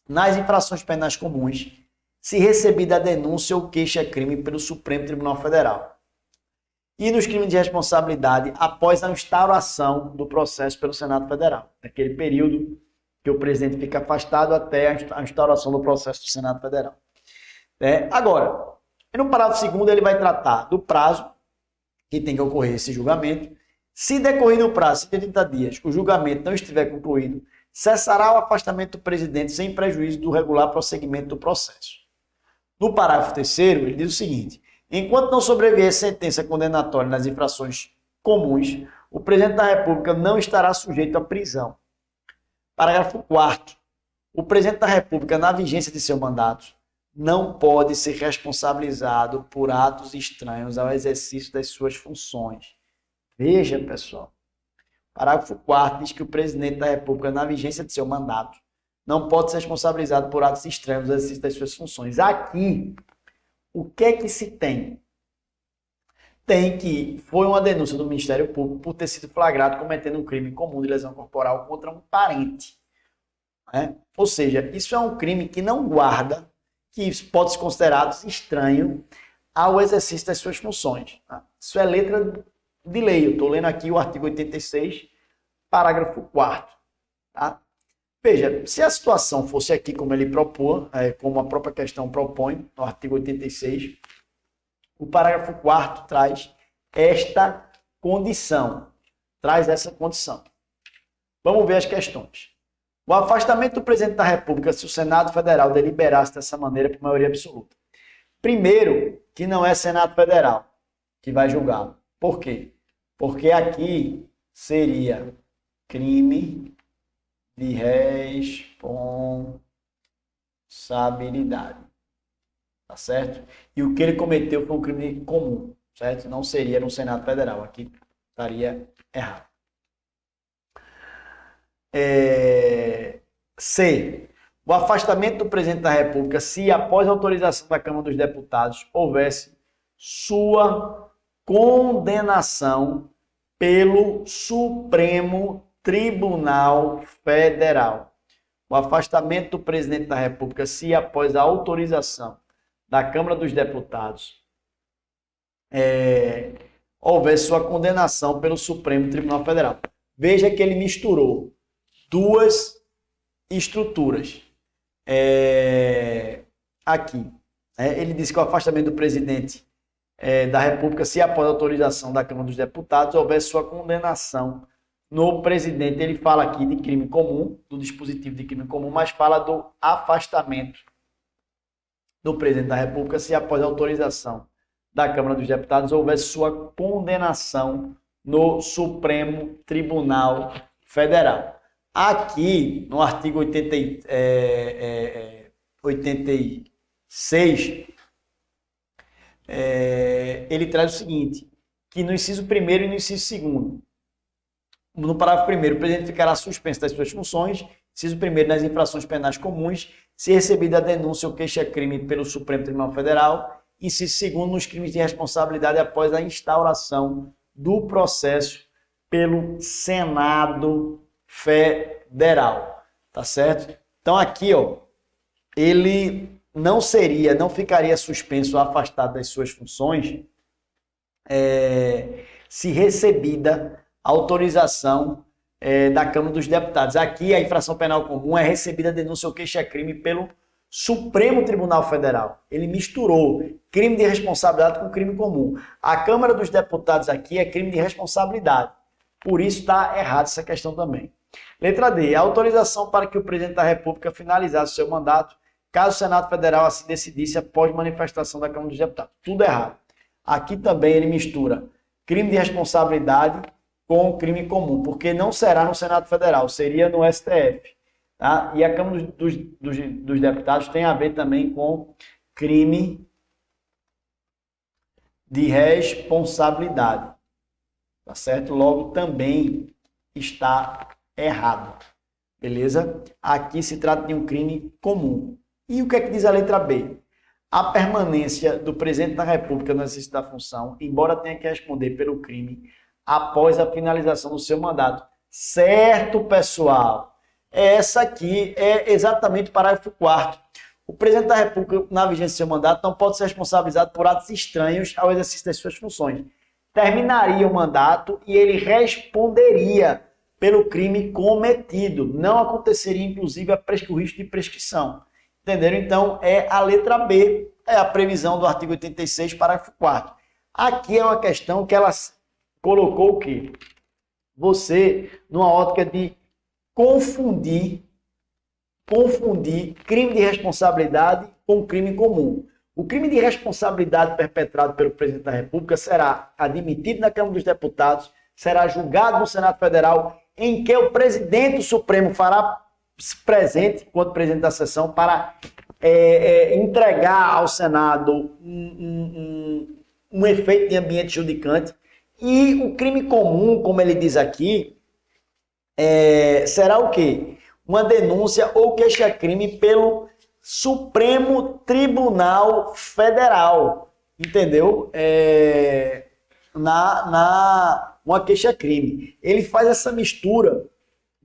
nas infrações penais comuns, se recebida a denúncia ou queixa-crime pelo Supremo Tribunal Federal, e nos crimes de responsabilidade após a instauração do processo pelo Senado Federal, naquele período que o presidente fica afastado até a instauração do processo do Senado Federal. Agora, no parágrafo 2º ele vai tratar do prazo que tem que ocorrer esse julgamento. Se decorrido o prazo de 30 dias, o julgamento não estiver concluído, cessará o afastamento do presidente sem prejuízo do regular prosseguimento do processo. No parágrafo 3º, ele diz o seguinte: enquanto não sobrevier sentença condenatória nas infrações comuns, o presidente da República não estará sujeito à prisão. Parágrafo 4º. O presidente da República, na vigência de seu mandato, não pode ser responsabilizado por atos estranhos ao exercício das suas funções. Veja, pessoal. Parágrafo 4º diz que o presidente da República, na vigência de seu mandato, não pode ser responsabilizado por atos estranhos ao exercício das suas funções. Aqui, o que é que se tem? Tem que foi uma denúncia do Ministério Público por ter sido flagrado cometendo um crime comum de lesão corporal contra um parente. Ou seja, isso é um crime que não guarda, que pode ser considerado estranho ao exercício das suas funções. Isso é letra de lei. Eu estou lendo aqui o artigo 86, parágrafo 4º. Tá? Veja, se a situação fosse aqui como ele propõe, como a própria questão propõe, no artigo 86, o parágrafo 4º traz esta condição. Traz essa condição. Vamos ver as questões. O afastamento do presidente da República, se o Senado Federal deliberasse dessa maneira por maioria absoluta. Primeiro, que não é Senado Federal que vai julgá-lo. Por quê? Porque aqui seria crime de responsabilidade. Tá certo? E o que ele cometeu foi um crime comum, certo? Não seria no Senado Federal. Aqui estaria errado. C. O afastamento do presidente da República, se após autorização da Câmara dos Deputados houvesse sua condenação pelo Supremo Tribunal Federal. O afastamento do presidente da República, se após a autorização da Câmara dos Deputados houvesse sua condenação pelo Supremo Tribunal Federal. Veja que ele misturou duas estruturas aqui. Ele disse que o afastamento do presidente da República, se após a autorização da Câmara dos Deputados houvesse sua condenação no presidente. Ele fala aqui de crime comum, do dispositivo de crime comum, mas fala do afastamento do presidente da República, se após a autorização da Câmara dos Deputados houvesse sua condenação no Supremo Tribunal Federal. Aqui, no artigo 86, ele traz o seguinte, que no inciso 1º e no inciso 2º, no parágrafo 1º, o presidente ficará suspenso das suas funções, inciso 1º, nas infrações penais comuns, se recebida a denúncia ou queixa-crime pelo Supremo Tribunal Federal, inciso 2º, nos crimes de responsabilidade após a instauração do processo pelo Senado Federal, tá certo? Então aqui, ele não ficaria suspenso ou afastado das suas funções se recebida a autorização da Câmara dos Deputados. Aqui a infração penal comum é recebida a denúncia ou queixa-crime pelo Supremo Tribunal Federal. Ele misturou crime de responsabilidade com crime comum. A Câmara dos Deputados aqui é crime de responsabilidade. Por isso está errada essa questão também. Letra D. A autorização para que o presidente da República finalizasse o seu mandato, caso o Senado Federal assim decidisse após manifestação da Câmara dos Deputados. Tudo errado. Aqui também ele mistura crime de responsabilidade com crime comum, porque não será no Senado Federal, seria no STF. Tá? E a Câmara dos Deputados tem a ver também com crime de responsabilidade. tá certo? Logo, também está errado, beleza? Aqui se trata de um crime comum. E o que é que diz a letra B? A permanência do presidente da República no exercício da função, embora tenha que responder pelo crime após a finalização do seu mandato. Certo, pessoal? Essa aqui é exatamente o parágrafo 4º. O presidente da República, na vigência do seu mandato, não pode ser responsabilizado por atos estranhos ao exercício das suas funções. Terminaria o mandato e ele responderia pelo crime cometido. Não aconteceria, inclusive, o risco de prescrição. Entenderam? Então, é a letra B, é a previsão do artigo 86, parágrafo 4º. Aqui é uma questão que ela colocou o quê? Você, numa ótica de confundir crime de responsabilidade com crime comum. O crime de responsabilidade perpetrado pelo presidente da República será admitido na Câmara dos Deputados, será julgado no Senado Federal, em que o presidente Supremo fará presente, enquanto presidente da sessão, para entregar ao Senado um efeito de ambiente judicante. E o crime comum, como ele diz aqui, será o quê? Uma denúncia ou queixa-crime pelo Supremo Tribunal Federal, entendeu? Uma queixa-crime. Ele faz essa mistura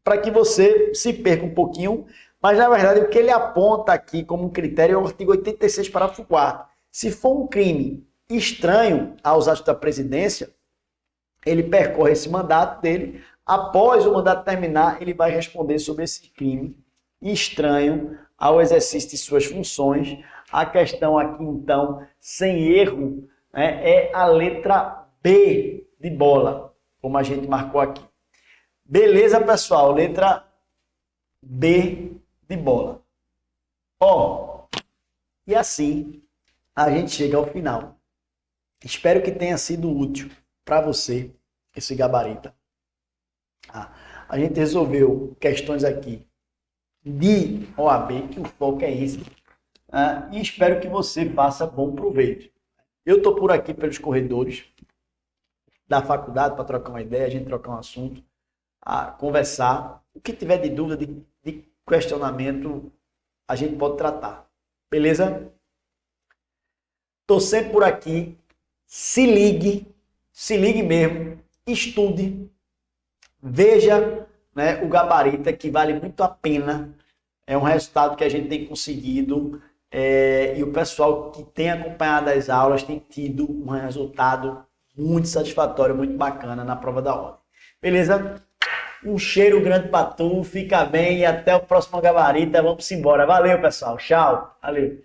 para que você se perca um pouquinho, mas na verdade o que ele aponta aqui como critério é o artigo 86, parágrafo 4º. Se for um crime estranho aos atos da presidência, ele percorre esse mandato dele. Após o mandato terminar, ele vai responder sobre esse crime estranho ao exercício de suas funções. A questão aqui, então, sem erro, né, é a letra B de bola, como a gente marcou aqui. Beleza, pessoal? Letra B de bola. E assim a gente chega ao final. Espero que tenha sido útil para você esse gabarito. A gente resolveu questões aqui de OAB, que o foco é esse. E espero que você faça bom proveito. Eu estou por aqui pelos corredores da faculdade para trocar uma ideia, a gente trocar um assunto, conversar. O que tiver de dúvida, de questionamento, a gente pode tratar. Beleza? Estou sempre por aqui. Se ligue mesmo, estude, veja, né, o gabarito, que vale muito a pena. É um resultado que a gente tem conseguido e o pessoal que tem acompanhado as aulas tem tido um resultado muito satisfatório, muito bacana na prova da ordem. Beleza? Um cheiro grande para tu, fica bem e até o próximo gabarito. Vamos embora. Valeu, pessoal. Tchau. Valeu.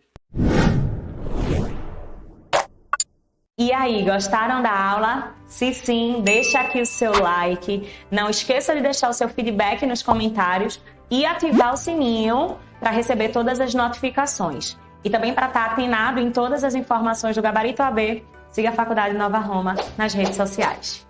E aí, gostaram da aula? Se sim, deixa aqui o seu like. Não esqueça de deixar o seu feedback nos comentários e ativar o sininho para receber todas as notificações. E também para estar atenado em todas as informações do Gabarito OAB, siga a Faculdade Nova Roma nas redes sociais.